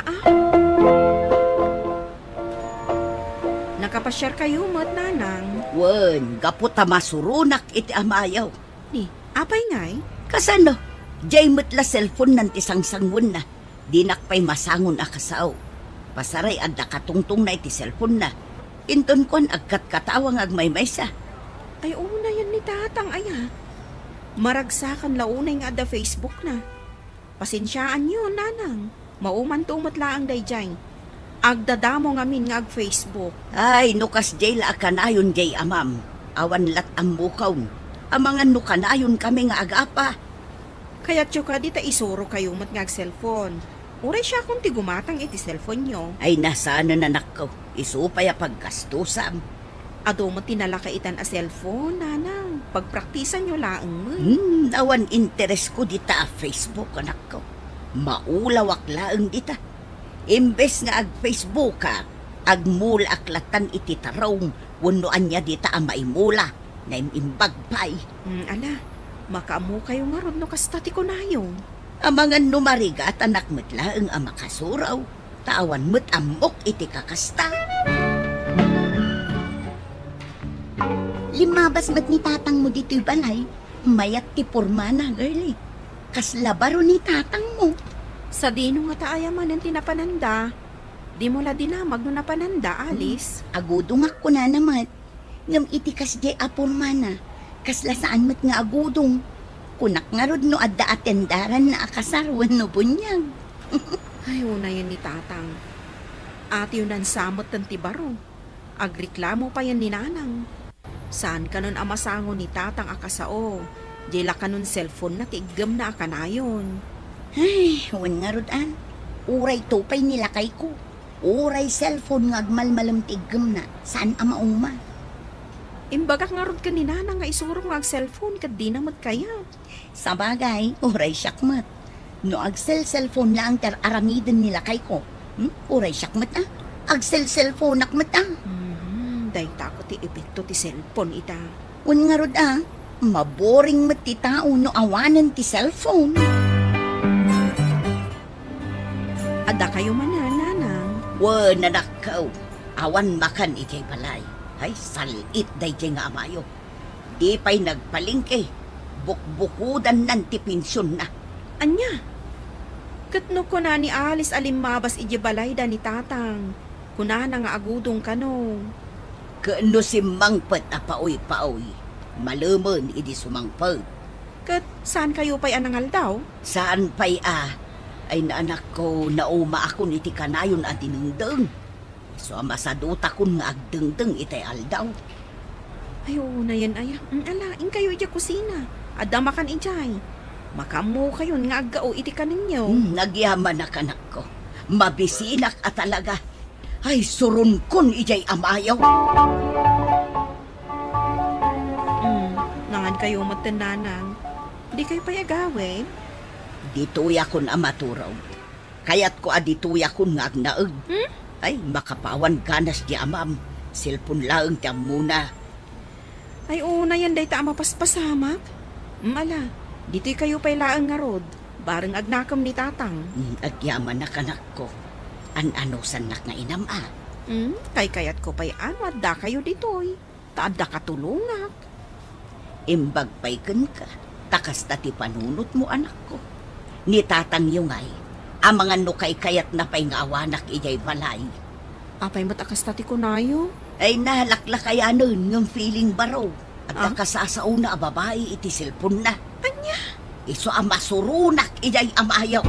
Nakapasyar kayo mo't nanang. Wen, gaputa masurunak iti amayaw. Ni, apay ngay? Kasano? Jay la cellphone nanti sangsangwon na. Dinak pa'y masangon akasaw. Pasaray adda katungtong na iti cellphone na. Inton kon agkat katawang agmaymaysa. Ay una yan ni tatang aya. Maragsakan launay nga adda Facebook na. Pasensyaan yun, nanang. Mauman tumot laang dayjay. Agdadamo ngamin nga ag-Facebook. Ay, nukas jay la akanayon jay amam. Awan lat ang mukaw. Amangan nukanayon kami nga agapa. Kaya tsuka di ta isuro kayo mat nga ag-cellphone. Uray siya kung ti gumatang iti cellphone nyo. Ay, nasaan na nakaw. Isupay a pagkastusam. Ado mo tinalakaitan a cellphone, nanang. Pagpraktisan nyo laang mo. Awan interes ko dita a Facebook, anak ko. Maulawak laang dita. Imbes nga ag-Facebook ka, agmula aklatan iti tarong, wanuan niya dita ang maimula, na imbagpay. Ala, makaamu kayo nga ron no kastati ko na yung. Amangan numarigat anak mo't laang ang makasuraw, tawan mo't amok iti kakasta. Limabas mat ni tatang mo dito'y balay, mayat ti porma na, girlie. Kaslabaro ni tatang mo. Sa dino nga taayaman ang tinapananda. Di mo la dinamag no napananda, Alice. Agudong ako na naman. Ngam iti kas di apurma na. Kasla saan mat nga agudong. Kunak nga rod no adda atendaran na akasarwan no bunyang. Ay, una yan ni tatang. Ati yun ang samot ng tibaro. Agreklamo pa yan ni nanang. Saan ka nun amasango ni tatang akasao? Jela ka nun cellphone na tigam na akanayon. Ay, huwan nga rodan. Uray tupay nilakay ko. Uray cellphone nga agmalmalam tigam na. Saan ama uma? Imbagak nga rod ka ni nanang nga isurong nga ag-cellphone kat di namat kaya. Sa bagay, uray syakmat. No ag-cellphone lang ter aramidan nilakay ko. Uray syakmat ah. Ag-cellphone nakmat ah. Day tako ti epekto ti cellphone ita. Huwan nga rod ah. Maboring mat ti tao no awanan ti cellphone. Ada kayo nanang. Huwan na nakaw. Awan makan ikay balay. Ay, salit day nga amayo. Di pa'y nagpalingke. Bukbukudan nan ti pinsyon na. Anya? Katno ko na ni Alice alimabas iji balay da ni tatang. Kuna na nga agudong kano. Kano si mangpet a paoy-paoy. Malaman idi sumangpet. Kat saan kayo pa'y anangal daw? Saan pa'y ay naanak ko nauma ako niti kanayon at dinungdeng. So masaduta kun nga agdengdeng itay aldaw. Ay, oo na yan ay. Alaing kayo iti kusina. Adda makan ijay. Makamu kayo nga aggao iti kaninyo. Nagyaman na kanak ko. Mabisinak at talaga. Ay, surun kun ijay amayaw. Nangan kayo matananang. Di kayo payagawin? Dituya kun amaturaw. Kayat ko adituya kun nga agnaeg. Ay, makapawan ganas di amam. Silpon laeng tiyam muna. Ay, una yan day ta mapaspasamak. Ala, dito'y kayo pa'y laeng nga rod. Bareng agnakam ni tatang. Agyaman na kanak ko. Ano sanak nga inam Kay kayat ko pa'y ano adda kayo dito'y. Taadda katulungak. Imbag pa'y ka. Takas tati panunot mo anak ko. Ni tatang yung ay. Ang mga nukay kayat na pa'y nga awanak ijay balay. Apay matakas tati ko nayo? Ay nalaklakayanon ng feeling baro. At nakasasaw na babae iti silpon na. Anya? Iso ang masurunak ijay amayaw.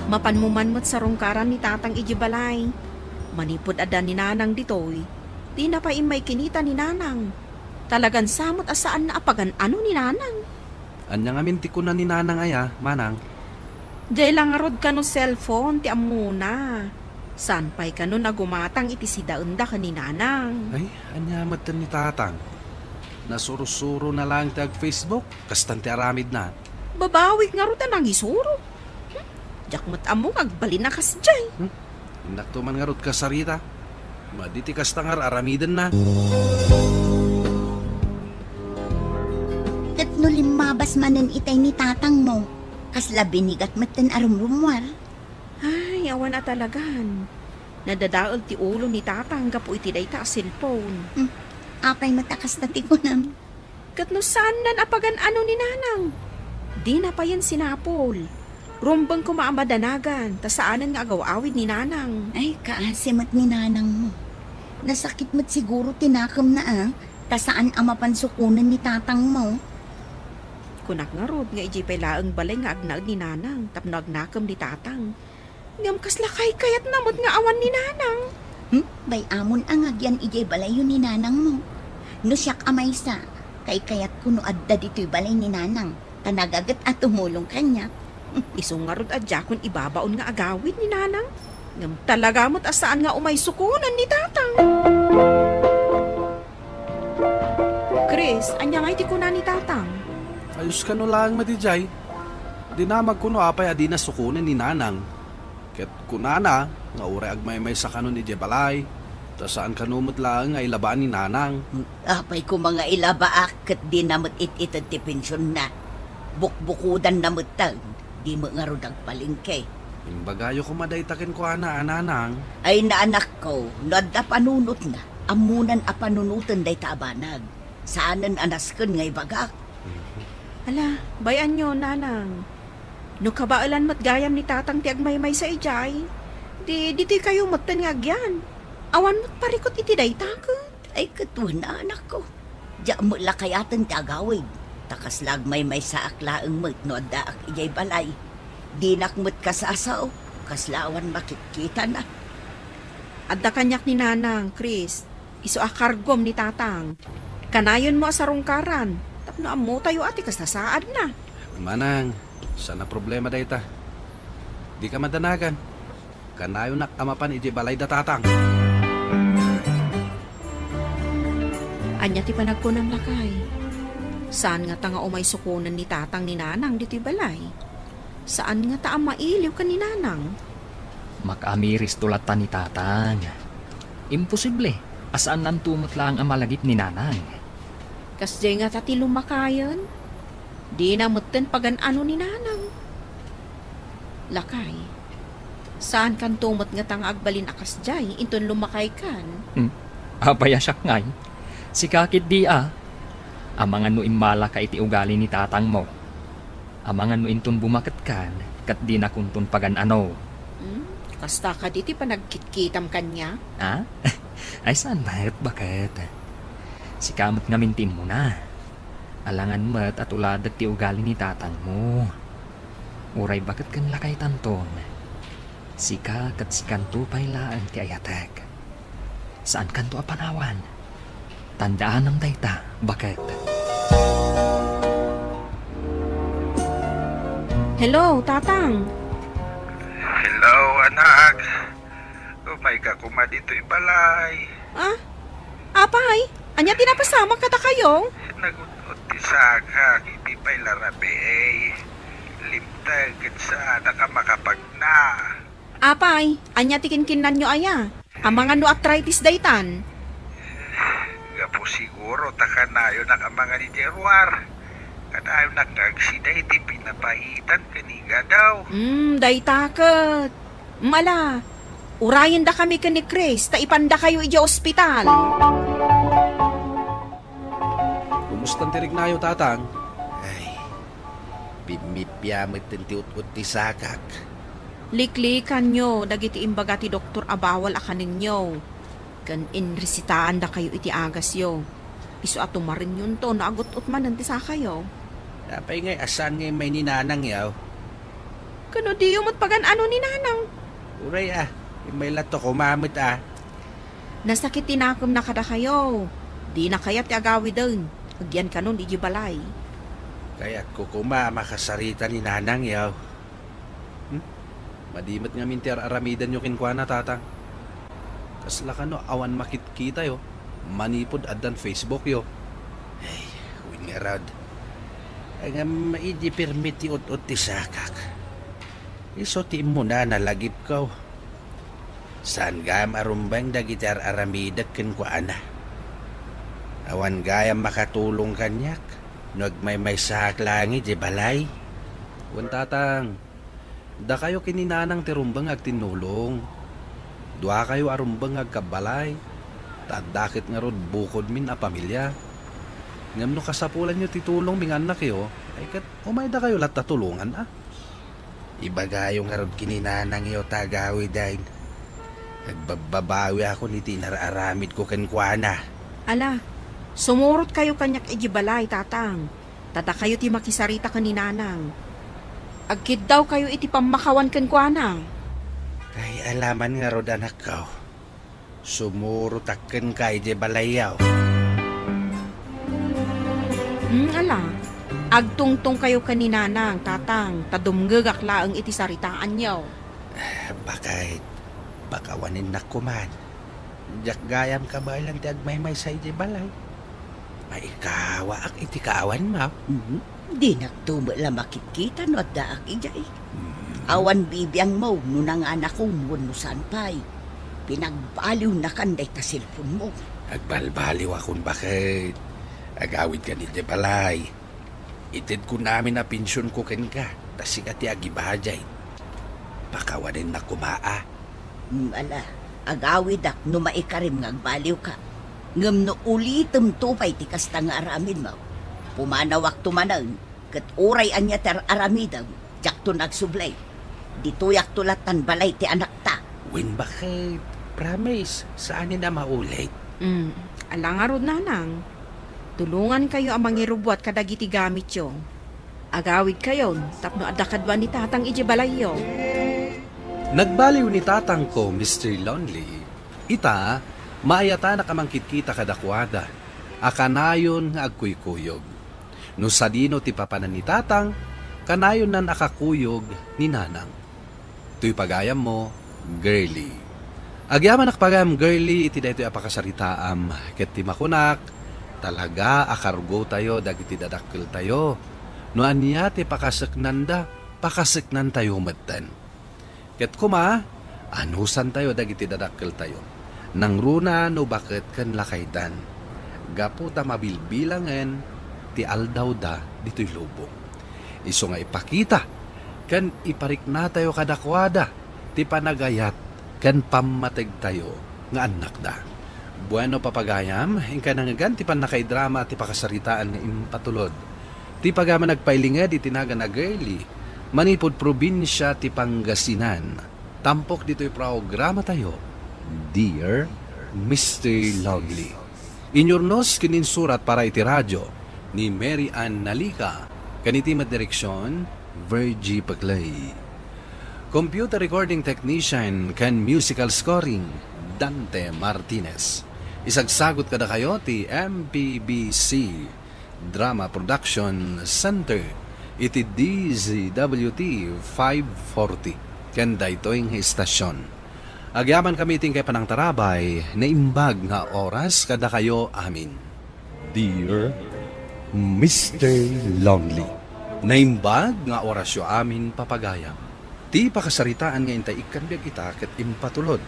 Mapanmuman mo't sa rungkaran ni tatang iji balay. Manipod ada ni nanang ditoy. Di na pa imay kinita ni nanang. Talagan samot asaan na apagan ano ni nanang. Anya nga minti ko na ni nanang aya, manang. Jay lang arod ka no cellphone, ti amuna. San pa'y ka no nagumatang iti si daunda ka ni nanang. Ay, anyamatan ni tatang. Nasuro-suro na lang tag Facebook, kastanti aramid na. Babawig nga ro nang isuro. Jak mat among agbalin na kas jay. Inakto man nga rot kasarita. Maditi kastangar aramidan na. Kat no limabas manen itay ni tatang mo. Kasla binigat matan arumrumwar. Ay, awan at talagan. Nadadaol ti ulo ni tatang gapo iti dayta a cellphone. Apay matakas na tikunam. Kat no saan nan apagan ano ni nanang? Di na pa yan sinapol. Rumbang kumaamadanagan, ta saanan nga agaw-awid ni nanang. Ay, kaasimat ni nanang mo. Nasakit mo't siguro tinakam na ta saan ang mapansukunan ni tatang mo. Kunak nga rod nga ijipay laang balay nga agnaag ni nanang, tapno agnakam ni tatang. Ngam kaslakay kayat namot nga awan ni nanang. Bay amon ang agyan ijay balay yun ni nanang mo. No siyak amay sa, kay kayat kuno adda dito'y balay ni nanang. Tanagagat at tumulong kanya. Isong nga rod adya kung ibabaon nga agawid ni nanang. Ngam talaga mo't asaan nga umay sukunan ni tatang. Chris, anya nga iti kuna ni tatang. Ayos ka no lang matijay. Di na magkuno apay adi na sukunan ni nanang. Ket kunana, nga ure agmay-may sa kanon ni Jebalay. Ta saan kanumot lang nga ilabaan ni nanang. Apay ko mga ilabaak kat di namot it-itad ti pensyon na. Bukbukudan namot tag, di mo nga rod agpalingke. Imbagayo ko madaytakin ko ana nanang. Ay naanak ko, nadda panunot na. Amunan a panunutan day taabanag. Saanan anasken ngay bagak. Ala, bayan nyo, nanang. No kabaalan mat gayam ni tatang ti agmay-may sa ijay. Dito'y kayo matan nga agyan. Awan mo't parikot iti daytakot. Ay katuwa na anak ko. Diya mo lakayatan ti agawid. Takas lagmay-may sa aklaang mat no adda ak ijay balay. Dinak mo't kasasaw. Kaslawan makikita na. Adda kanyak ni nanang, Chris. Iso akargom ni tatang. Kanayon mo asarungkaran. Tapno amo tayo ati kas nasaad na. Manang, sana problema dayta. Di ka madanagan. Kanayo nak amapan iti balay da tatang. Anya ti panagkunam lakay. Saan nga ta nga umay sukunan ni tatang ni nanang dito'y balay? Saan nga ta ang mailiw ka ni nanang? Makamiris tulata ni tatang. Imposible. Asaan nan tumot lang ang malagip ni nanang? Kasjay nga tati lumakayan. Di na mutten pagan ano ni nanang. Lakay, saan kan tumot nga tang agbalin akas jay, inton lumakay kan? Apaya siyak ngay. Si kakit di amangan no imala ka iti ugali ni tatang mo. Amangan no inton bumakat kan, kat di na kuntun pagan ano. Kasta ka diti panagkitkitam kanya? Ay saan bakit? Si kamot nga mintin mo na. Alangan mat at uladag ti ugali ni tatang mo. Uray bakit kan lakay tanton? Sika kat si kanto pay laan ti ayatag. Saan kanto apanawan? Tandaan ng dayta, bakit? Hello, tatang. Hello, anak. Umay ka kuma dito'y balay. Apay? Anya tinapasama kata kayo? Nagunot ti saka, hindi pa'y larabe limtag sa nakamakapagna. Apay, anya tikinkinan nyo aya. Ang mga no arthritis daytan. Gapo siguro takanayo nakamanga ni Jeruar. Kanayo nakagsida iti pinapaitan kaniga daw. Daytaket. Mala, urayan da kami ka ni Chris, ta ipanda kayo ija ospital. Kumusta tirig na yo, tatang? Ay, bimipyamit tintiut-ut ti sakak. Liklikan nyo, dagiti imbaga ti doktor abawal akanin nyo. Kan inresitaan da kayo iti agas yo. Iso atumarin yun to, naagot-ut man nanti sa kayo. Napay ngay asan ngay may ninanang yaw. Kano di yung matpagan ano ni nanang? Uray may lato kumamit Nasakit tinakom na kada kayo. Di na kaya ti agawi doon. Agyan ka nun, di balay. Kaya't ko makasarita ni nanang yaw. Madimat nga minti aramidan nyo kinkwana tatang. Kasla ka no, awan makit-kita yo. Manipod adan Facebook yo. Ay, huwin nga rad. Ay nga maidi permit ti ut-ut ti sakak. Iso ti mo na nalagip ko. Saan gam arumbang dagitar aramidak kinkwana. Awan gayam makatulong kanyak. Nagmay sak langit di balay. Wan tatang. Da kayo kininanang tirumbang ag tinulong. Dua kayo arumbang ag kabalay. Tadakit nga rod bukod min a pamilya. Ngam no kasapulan nyo titulong mingan na kayo, ay kat umay da kayo lahat tulungan ah. Iba gayo nga rod kininanang iyo tagawi dahin. Nagbabawi ako ni tinararamid ko kenkwana. Ala, sumurot kayo kanyak ijibalay, tatang. Tada kayo ti makisarita kaninanang. Agkid daw kayo iti pamakawan kenkwana. Kay alaman nga rod anak ko. Sumurutakken kay di balayaw. Ala, agtungtong kayo kaninanang, tatang, tadumgagak laang iti saritaan yaw. Bakit? Bakawanin na kuman. Jak gayam ka ba lang ti agmay sa di balay? Maikawa ak iti kaawan mo. Di nagtumala makikita no at daak ijay. Awan bibiyang mo nunang anak ko no sanpay. Pinagbaliw na kanday ta cellphone mo. Agbalbaliw akong bakit. Agawid ka ni balay. Itid ko namin na pensyon ko ken ka. Tasik ati agibahajay. Pakawanin na kumaa. Ala, agawid ak no maikarim nga agbaliw ka. Ngam no ulitem tupay ti kasta nga aramid mo. Pumanawak tumanang. Kat uray anya ter aramidam. Jak to nagsublay. Dituyak tulatan balay ti anak ta. Win bakit? Promise, saan na maulit? Ala nga rod nanang. Tulungan kayo ang mangirubwat kadagiti gamit yo. Agawid kayo, tapno adakadwa ni tatang ijibalay yo. Nagbaliw ni tatang ko, Mr. Lonely. Ita, maayata na kamangkit-kita kadakwada. Akanayon nga agkuykuyog. No sa dino ti papanan ni tatang, kanayon na nakakuyog ni nanang. Tuy pagayam mo, girly. Agyaman nakpagam girly, iti daytoy apakasaritaam. Ket ti makunak, talaga akargo tayo, dagiti dadakkel tayo. No anya ti pakasaknanda, pakasaknan tayo matan. Ket kuma, anusan tayo, dagiti dadakkel tayo. Nang runa no bakit kan lakaydan. Gapo ta mabilbilangan, ti aldaw da, dito'y lubong. Iso nga ipakita, kan iparik na tayo kadakwada, ti panagayat, kan pamateg tayo nga anak da. Bueno papagayam, ingka nangagan ti pan nakaidrama ti pakasaritaan nga impatulod. Ti pagama nagpailinga di tinaga na girly, manipod probinsya ti Pangasinan. Tampok dito'y programa tayo, Dear Mr. Lonely. Inyornos kininsurat para iti radyo ni Mary Ann Nalica, kaniti madireksyon, Virgie Paclay. Computer recording technician kan musical scoring, Dante Martinez. Isagsagot kada kayo ti MPBC Drama Production Center iti DZWT 540 ken daytoy nga istasyon. Agyaman kami ting kay panang tarabay na imbag nga oras kada kayo amin. Dear Mr. Lonely. Naimbag nga orasyo amin papagayam. Ti pakasaritaan nga intay ikanbiyag kita ket impatulod.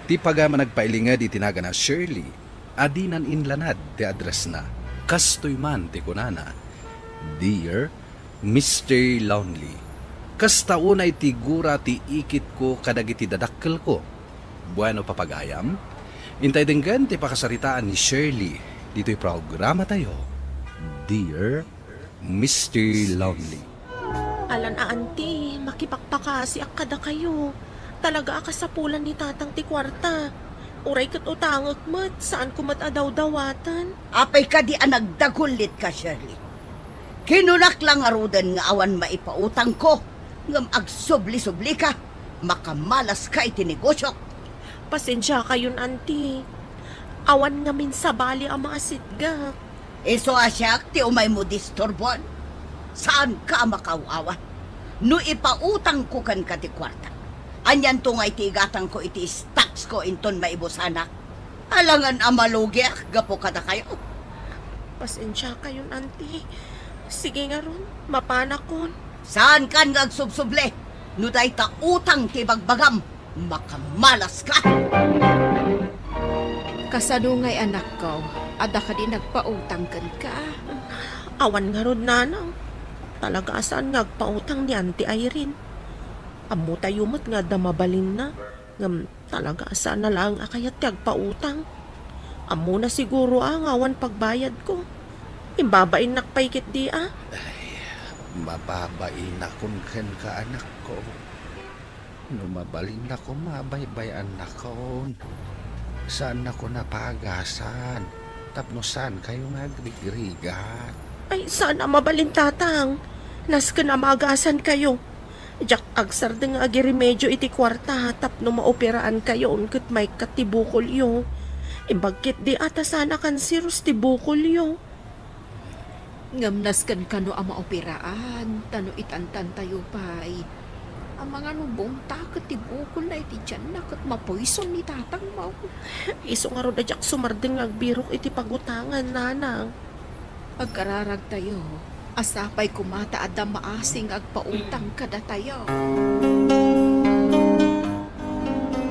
Ti pagama nagpailinga di tinaga na Shirley, adinan inlanad ti address na. Kastoy man ti kunana. Dear Mr. Lonely. Kastaunay ti gura ti ikit ko kadagiti dadakkel ko. Bueno papagayam. Intay denggan ti pakasaritaan ni Shirley. Dito'y programa tayo. Dear Mr. Lonely. Alan auntie, makipakpakasi akada kayo. Talaga akasapulan ni tatang ti kwarta. Uray kat utangak mat, saan ko mat adaw-dawatan? Apay ka di nagdagulit ka, Shirley. Kinunak lang arudan nga awan maipautang ko. Ngam agsubli-subli ka, makamalas ka iti negosyo. Pasensya kayon, auntie. Awan nga min sabali ang mga sitga. Iso asyak ti umay mo disturbon. Saan ka makawawa? No ipautang ko kan ka ti kwarta. Anyan to nga itigatang ko iti stocks ko inton maibusanak. Alangan amalugi gapo kada kayo. Pasensya kayo, auntie. Sige nga ron, mapanakon. Saan kan ngagsubsuble? Nuday ta utang tibagbagam. Makamalas ka. Kasano nga'y anak ko, ada ka din nagpautang ka. Awan nga ron, nanang. Talaga saan ngagpautang ni Auntie Irene. Amo tayo mo't nga damabalin na. Ngam talaga saan na lang akayat tiyagpautang. Amo na siguro ang awan pagbayad ko. Imbabain nakpaikit di Ay, mababain akong ken ka anak ko. Numabalin ako mabaybayan ako. Saan ako napagasan? Tapno saan kayo nagrigrigat? Ay, sana mabalin tatang. Nas ka na magasan kayo. Jak agsar nga agiremedyo iti kwarta tapno maoperaan kayo unkit may katibukol yo. Ibagkit di ata sana kan sirus tibukol yo. Ngamnas kan kano ang maoperaan, tano itantan tayo pa'y. Ang mga nubong takot tibukol na iti dyan na kat mapoison ni tatang mo. Iso nga ron ajak sumarding agbirok iti pagutangan, nanang. Pagkararag tayo, asapay kumata ada maasing agpautang kada tayo.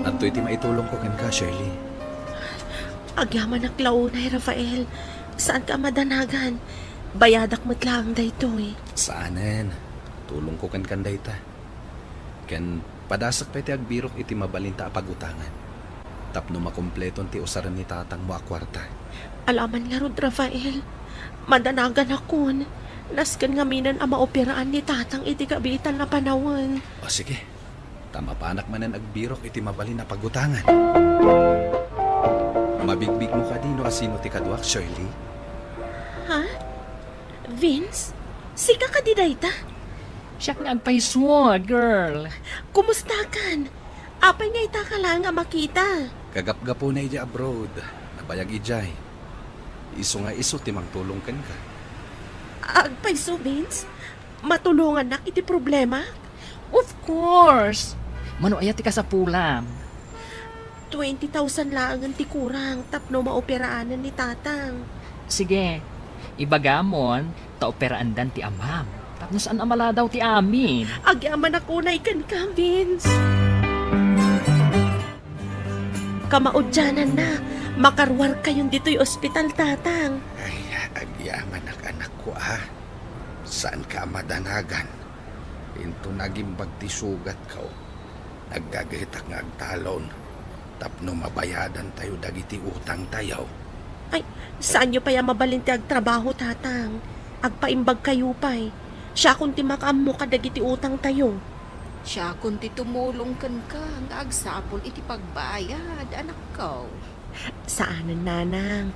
At iti maitulong ko ken ka, Shirley. Agyaman ang klaunay, Rafael. Saan ka madanagan? Bayadak mo't lang daytoy. Saanen? Tulong ko ken kanday ta. Ken padasak pa iti agbirok iti mabalinta pagutangan. Tapno makumpleton ti usaran ni tatang mo a kwarta. Alaman nga rod, Rafael. Madanagan akon. Nasken nga minan ang maoperaan ni tatang iti kabitan na panawan. O sige, tama panak manan agbirok iti mabalin na pagutangan. Mabigbig mo ka din o asino ti kadwak, Shirley? Ha? Vince? Sika ka di dayta? Siya nga agpaiswa, girl. Kumusta kan? Apay nga ita ka lang nga makita. Kagap-gapo na ija abroad. Nabayag ijay. Iso nga iso timang tulong ken ka. Agpaiso, Vince? Matulungan na iti problema? Of course. Mano ayat ti ka sa pulam. 20,000 lang ang ti kurang tapno maoperaanan ni tatang. Sige, ibagamon, taoperaan dan ti amam. Tapos saan amala daw ti amin? Agyaman ako na ikan ka, Vince. Kamaudyanan na, makarwar kayon dito'y ospital, tatang. Ay, agyaman anak ko Saan ka madanagan? Into nagimbag ti sugat ko. Naggagahitak nga agtalon. Tapno mabayadan tayo dagiti utang tayo. Ay, saan nyo pa yung mabalinti agtrabaho, tatang? Agpaimbag kayo pa'y. Siya kung ti makaammo ka dagiti utang tayo. Siya kung ti tumulong kan ka, nga agsapol iti pagbayad, anak ko. Saanan, nanang?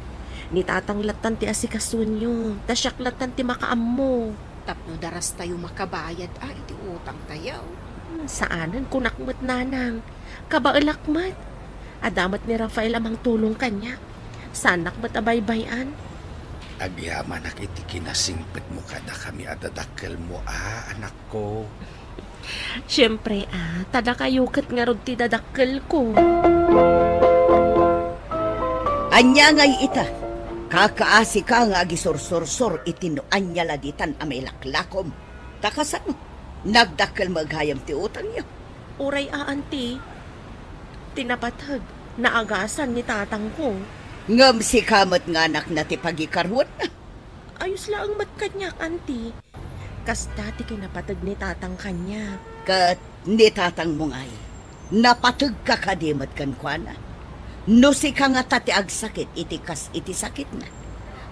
Ni tatang latan ti asikasun nyo, tasyak latan ti makaammo. Tapno daras tayo makabayad, iti utang tayo. Saanan kunakmat, nanang? Kabailakmat. Adamat ni Rafael amang tulong kanya. Sanak mat abaybayan. Agyaman iti kinasimpit mo kada kami adadakkel mo anak ko. Siyempre tada kayukat nga rod ti dadakkel ko. Anya ngay ita, kakaasi ka nga agisorsorsor itino anya laditan amay laklakom. Takasan, nagdakkel maghayam ti utang niyo. Uray auntie, tinapatag, naagasan ni tatang ko. Ngam si kamat nga anak na ti pagikarwot na. Ayos lang mat kanyak, auntie. Kas dati kinapatag ni tatang kanya. Kat ni tatang mong ay, napatag ka kadimat kan kwa na. No si ka nga tati agsakit, iti kas iti sakit na.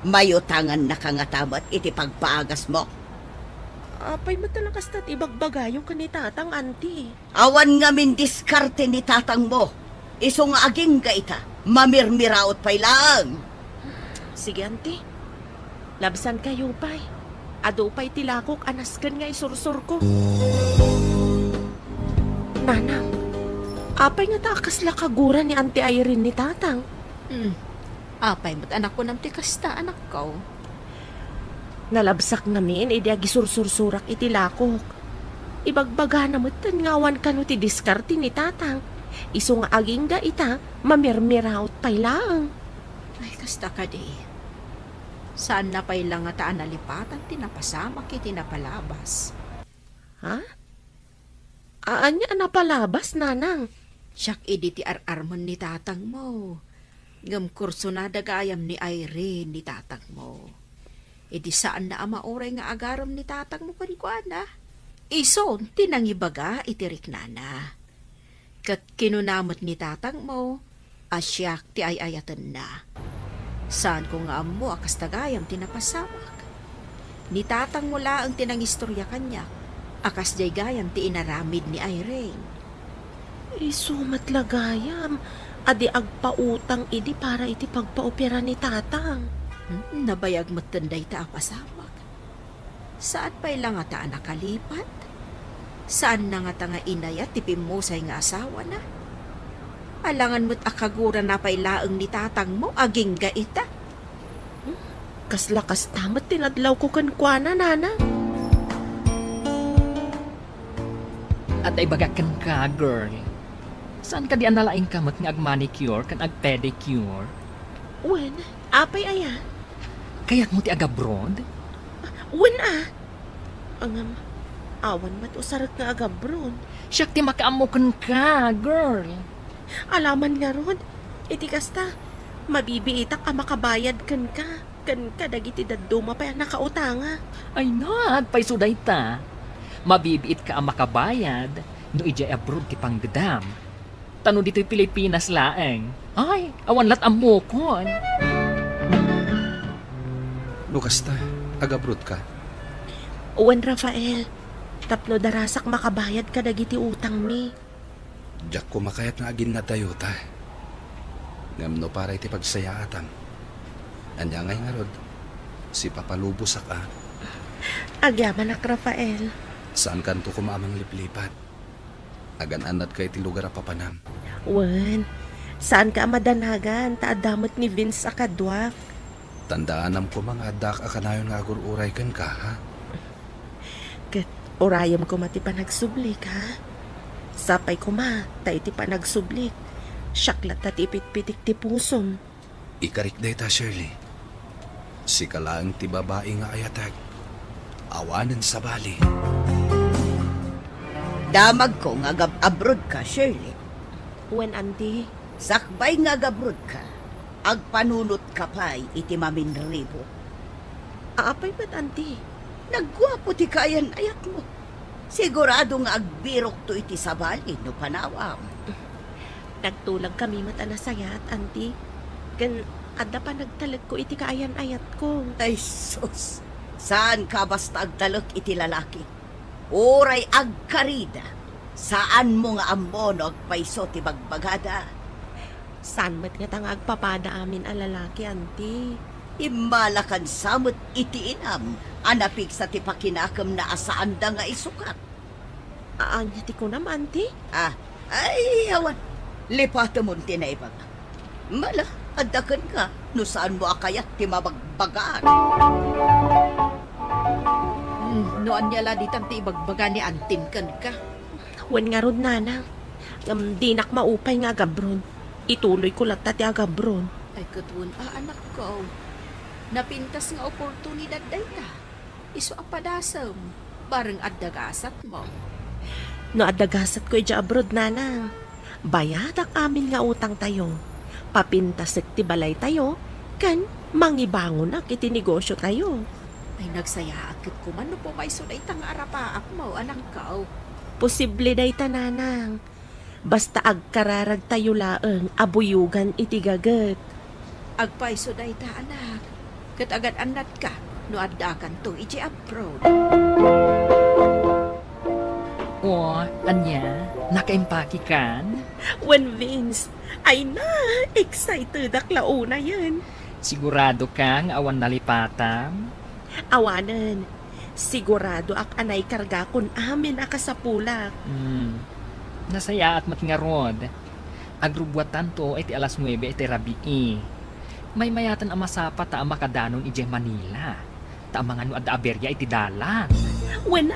Mayutangan na ka nga tamat, iti pagpaagas mo. Apay matalakas tat ibagbagayo ka ni tatang, auntie. Awan nga min diskarte ni tatang mo. Iso nga aging ka ita, mamirmiraot pa'y lang. Sige, auntie. Labsan kayo pa'y. Ado pa'y tilakok anaskan nga isursur ko. Nanang, apay nga takas lakagura ni Auntie Irene ni tatang. Apay mo't anak ko nam ti kasta, anak ko. Nalabsak namin, idi agi sursursurak iti lakok. Ibagbaga na matan ngawan ka no ti diskarte ni tatang. Iso nga aging ga ita, mamirmiraut pay lang. Ay, kasta ka di. Saan na pa'y lang nga taan nalipatan, tinapasama ki tinapalabas. Ha? Aanya napalabas, nanang? Siyak idi ti ar-armon ni tatang mo. Ngam kurso na dagayam ni Irene ni tatang mo. Idi saan na ama oray nga agaram ni tatang mo kanikwana. Ison, tinangibaga itirik nana. Kat kinunamot ni tatang mo, asyak ti ayayatan na. Saan ko nga mo akas tagayam tinapasamak. Ni tatang mula ang tinangistorya kanya, akas jay gayam ti inaramid ni Irene. Isumat lagayam, adi agpautang idi para iti pagpaopera ni tatang. Nabayag matanday ta apasamak. Saan pa'y lang ata nakalipat? Saan na nga nga inayat tipimusay nga asawa na? Alangan mo't akagura na pa'y laang ni tatang mo, aging gaita. Kaslakas tamat tinadlaw ko kankwana, nana. At ay bagakan ka, girl. Saan ka di analaing kamot nga ag-manicure kan ag-pedicure? Wen, apay aya? Kaya't mo ti agabroad? Wen Angam, awan mat usarat nga agabroad. Siyak ti makaamukan ka, girl. Alaman nga rod, iti kasta, mabibiitak ang makabayad kan ka dagiti daduma pa yung nakautanga. Ay not, pay suday ta. Mabibiit ka ang makabayad, no ijay abroad ti panggedam. Tano dito'y Pilipinas laeng. Ay, awan lat amukon. Lukas ta, agabrod ka. Uwan, Rafael, tapno darasak makabayad ka dagiti utang mi. Diyak ko makayat nga agin na tayo ta. Ngamno para iti pagsayaatan. Anya ngay nga rod, si papalubos ka. Agyaman ak, Rafael. Saan kanto kumamang liplipat? Agan-anat ka iti lugar a papanam. Wan, saan ka madanagan taadamat ni Vince akadwak? Tandaanam ko mga adak akanayon nga agur-uray kan ka, ha? Kat orayam ko mati panagsublik, ha? Sapay ko ma, tayo ti panagsublik. Syaklat at ipit-pitik ti pusom. Ikarik day ta, Shirley. Si kalaang ti babae nga ayatag. Awanan sa bali. Damag ko nga abroad ka, Shirley. Wen, Andy? Sakbay nga abroad ka. Agpanunot ka pa'y iti maminribo. Aapay ba't, Andy? Nagwapo ti kayan ayat mo. Sigurado nga agbirok to iti sabali no panawam. Nagtulag kami matanasayat, Andy. Gan, adda pa nagtalag ko iti kaayan ayat ko. Ay, sus. Saan ka basta agtalog iti lalaki? Oray agkarida. Saan mo nga ammono agpaiso ti bagbagada? Saan mat nga tang agpapada amin ang lalaki, Auntie? Imalakan samot iti inam. Anapig sa ti pakinakam na asaan da nga isukat. Aanya ti ko naman, Auntie? Ay, awan. Lipato mo tinaibag. Mala, adakan ka. No saan mo akayat ti mabagbagaan. Noan niya la ditang ti ibagbaga ni Antim kan ka. Wan nga rod, nanang. Dinak maupay nga gabron. Ituloy ko lang ti agabron. Ay katun, anak ko. Napintas nga oportunidad day ta. Iso apadasam. Bareng addagasat mo. No addagasat ko ija abroad, nanang. Bayadak amin nga utang tayo. Papintas ti balay tayo. Kan, mangibangon na kiti negosyo tayo. Ay nagsaya akit ko man no po may sunay tang arapaak mo, anak ko. Posible day ta, nanang. Basta agkararag tayo laeng abuyugan iti gaget. Agpaiso day ta, anak. Kat agad anat ka, no addakan to iti abroad. O, anya, nakaimpaki kan? When Vince, ay na, excited ak launa yan. Sigurado kang awan nalipatam? Awanan, sigurado ak anay karga kun amin akasapulak. Nasaya at matingarod. Agrubwatan to iti alas 9 iti rabii. May mayatan ang masapa ta ang makadanon iti Manila. Ta ang mga no adda aberya iti dalan. When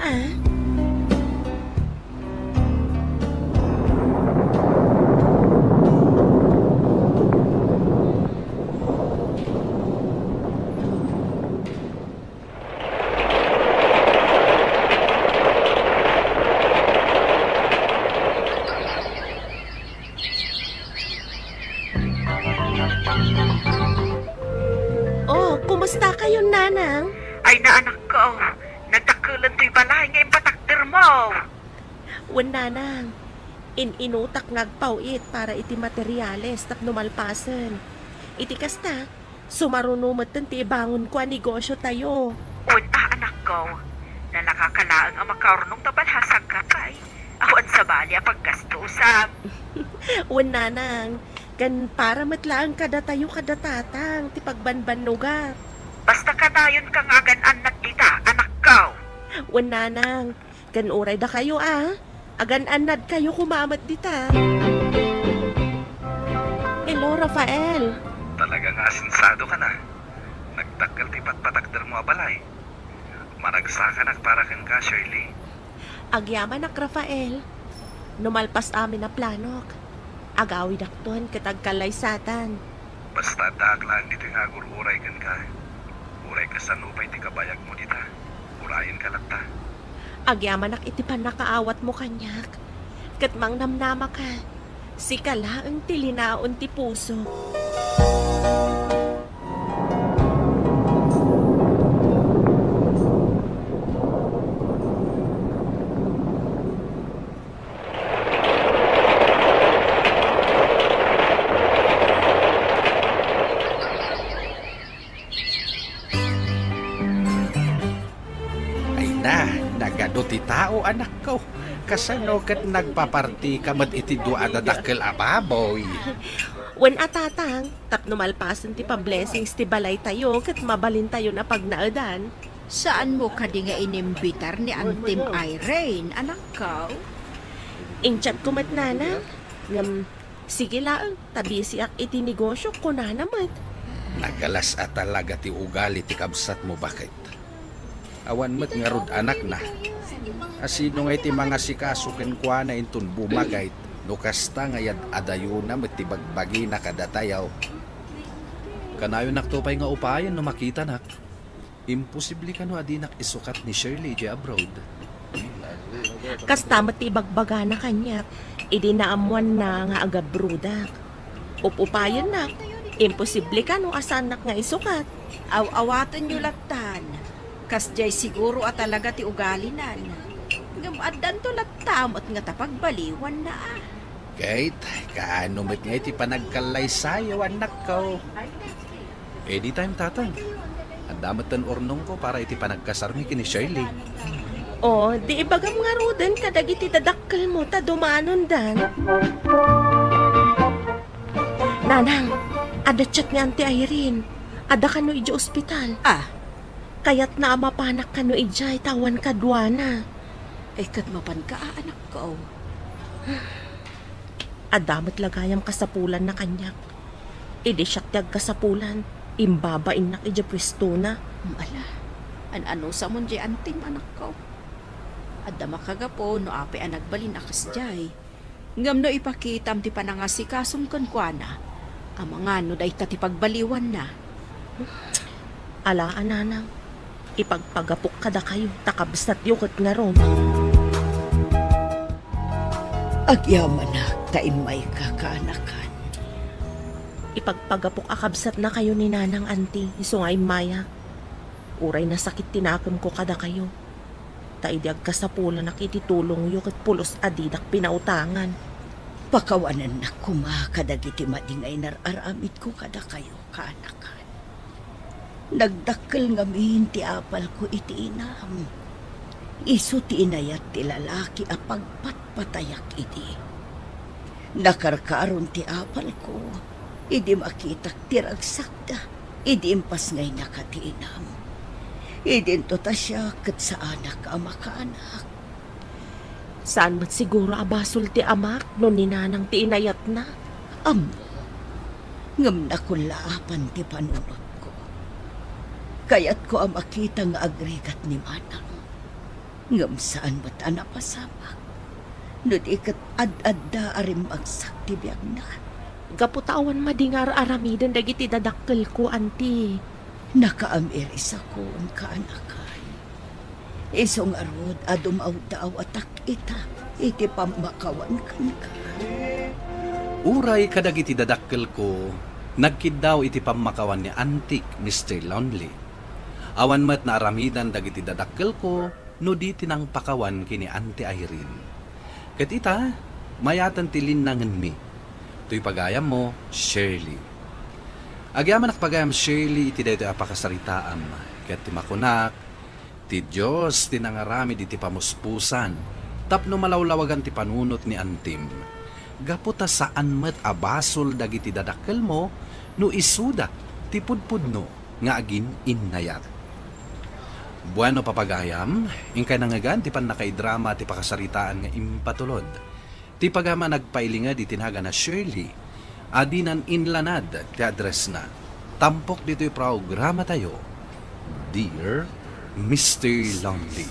Oh, kumusta kayo, Nanang? Ay na anak ko, nagtakulan to'y balay ngayon patakder mo. Wan, Nanang. Inutak ngagpawit para iti materyales tapno malpasan. Iti kasta, sumarunumatan ti ibangon ko ang negosyo tayo. Una anak ko, na nakakalaang ang makarunong tabalhasag ka kay. Awan sa balya paggastusan. Wan, Nanang. Kan para matlaan kada tayo kada tatang ti pagbanbanuga. Basta kadayon kang agan-an na kita, anak ko. Wan, Nanang. Kan uray da kayo agan-anad kayo kumamat dita. Hello, Rafael. Talagang asinsado ka na. Nagtakal ti patpatakder mo abalay. Managsakan para kan ka, Shirley. Agyaman ak, Rafael. Numalpas amin na planok. Agawid akton katagkalay satan. Basta daglan dito nga uray kan ka. Uray ka sa nupay ti kabayag mo dita. Urayin ka lagta. Agyaman ak iti panakaawat mo kanyak. Katmang namnama ka. Sikala ang tilinaon ti puso. Ti tao anak ko, kasano kat nagpaparti ka mat iti dua dadakkel ababoy. Wen atatang, tapno malpasan ti pa-blessings ti balay tayo kat mabalin tayo na pagnaadan. Saan mo ka di nga inimbitar ni Antim Irene, anak ko? Inchat ko mat, Nanang. Sige lang, tabi siyak iti negosyo ko na naman. Nagalas at talaga ti ugali ti kabsat mo bakit? Awan mat nga rod anak na. Asino nga iti mga sikasukin kwa na intun bumagayt, no kasta ngayad adayo na matibagbagi na kadatayaw. Kanayon naktupay nga upayan no makita nak. Imposible ka no adinak isukat ni Shirley di abroad. Kasta matibagbaga na kanya, idinaamuan na nga agabrudak. Upayan na, imposible ka no asanak nga isukat. Aw-awatan nyo latan. Kasjay siguro at talaga ti ugalinan. Gamadan to latamot nga tapagbaliwan na Kate, kaano met nga iti panagkalay sayo anak ko. Anytime tatang. Ang damat tan ornong ko para iti panagkasarmi kini Shirley. Oh, di ibagam nga roden kadag iti dadakkel mo ta dumanon dan. Nanang, ada chat ni Auntie Irene. Ada ka no iji ospital. Kayat na mapanak ka no ijay tawan kadwana. Kat mapan ka, anak ko. Adamat lagayam kasapulan na kanyak. Idi siyak tiyag kasapulan. Imbabain na ija pwesto na. Ala, ano sa mon jay Antim, anak ko. Adama kagapo no ape ang nagbalin akas jay. Ngam no ipakitam ti panangasikasong kankwana. Ang mga no day tati pagbaliwan na. Alaan, Nanang. Ipagpagapok kada kayo. Takabsat yukot nga ron. Agyaman na, kaimay ka kaanakan. Ipagpagapok akabsat na kayo ni Nanang Auntie, isungay maya. Uray na sakit tinakam ko kada kayo. Taidiag kasapulan na kititulong yu kat pulos adidak pinautangan. Pakawanan na kumakadag iti madingay nararamit ko kada kayo kaanakan. Nagdakkel ngamin ti apal ko iti inam. Isu ti inayat ti lalaki apagpatpatayak iti. Nakarkaron ti apal ko, idi makitak ti ragsakda, idi impas ngay nakatiinam. Idinto ta siya kat sa anak ama kaanak. Saan ba't siguro abasol ti amak no ninanang ti inayat na? Amo, ngam nakulaapan ti panunot ko. Kaya't ko ang makita nga agregat ni manang. Ngam saan ba't anapasamak? Nut ikat ad-adda arim agsak ti biyag na. Gaputawan madingar aramidan dagiti dadakkel ko, Auntie. Nakaamiris ako ang kaanakan. Isong arod adumaw daw atak ita. Iti pamakawan kan ka. Uray kadag iti dadakkel ko. Nagkid daw iti pamakawan ni Antik Mr. Lonely. Awan mat na aramidan dagiti dadakkel ko no di tinang pakawan kini Auntie Irene. Ket ita, mayatan tilin nangen mi. Tuy pagayam mo, Shirley. Agyaman pagayam Shirley iti daytoy apakasaritaam. Ket ti makunak, ti Diyos tinangarami iti pamuspusan. Tapno malawlawagan ti panunot ni Antim. Gaputa saan met abasol dagiti dadakkel mo no isuda ti pudpudno nga agin innayat. Bueno papagayam, ingkay nangagan ti panakaidrama ti pakasaritaan nga impatulod. Ti pagama nagpailinga di tinaga na Shirley, adinan inlanad ti address na. Tampok dito'y programa tayo, Dear Mr. Lonely.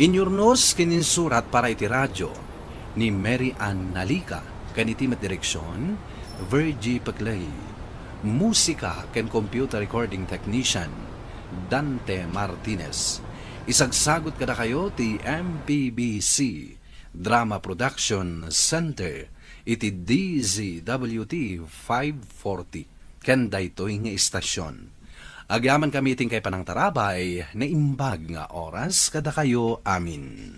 Inyurnos kininsurat para iti radyo ni Mary Ann Nalica, kaniti mat direksyon, Virgie Paclay. Musika ken computer recording technician, Dante Martinez. Isagsagot kada kayo ti MPBC Drama Production Center iti DZWT 540 ken daytoy nga istasyon. Agyaman kami ting kay panang tarabay na imbag nga oras kada kayo amin.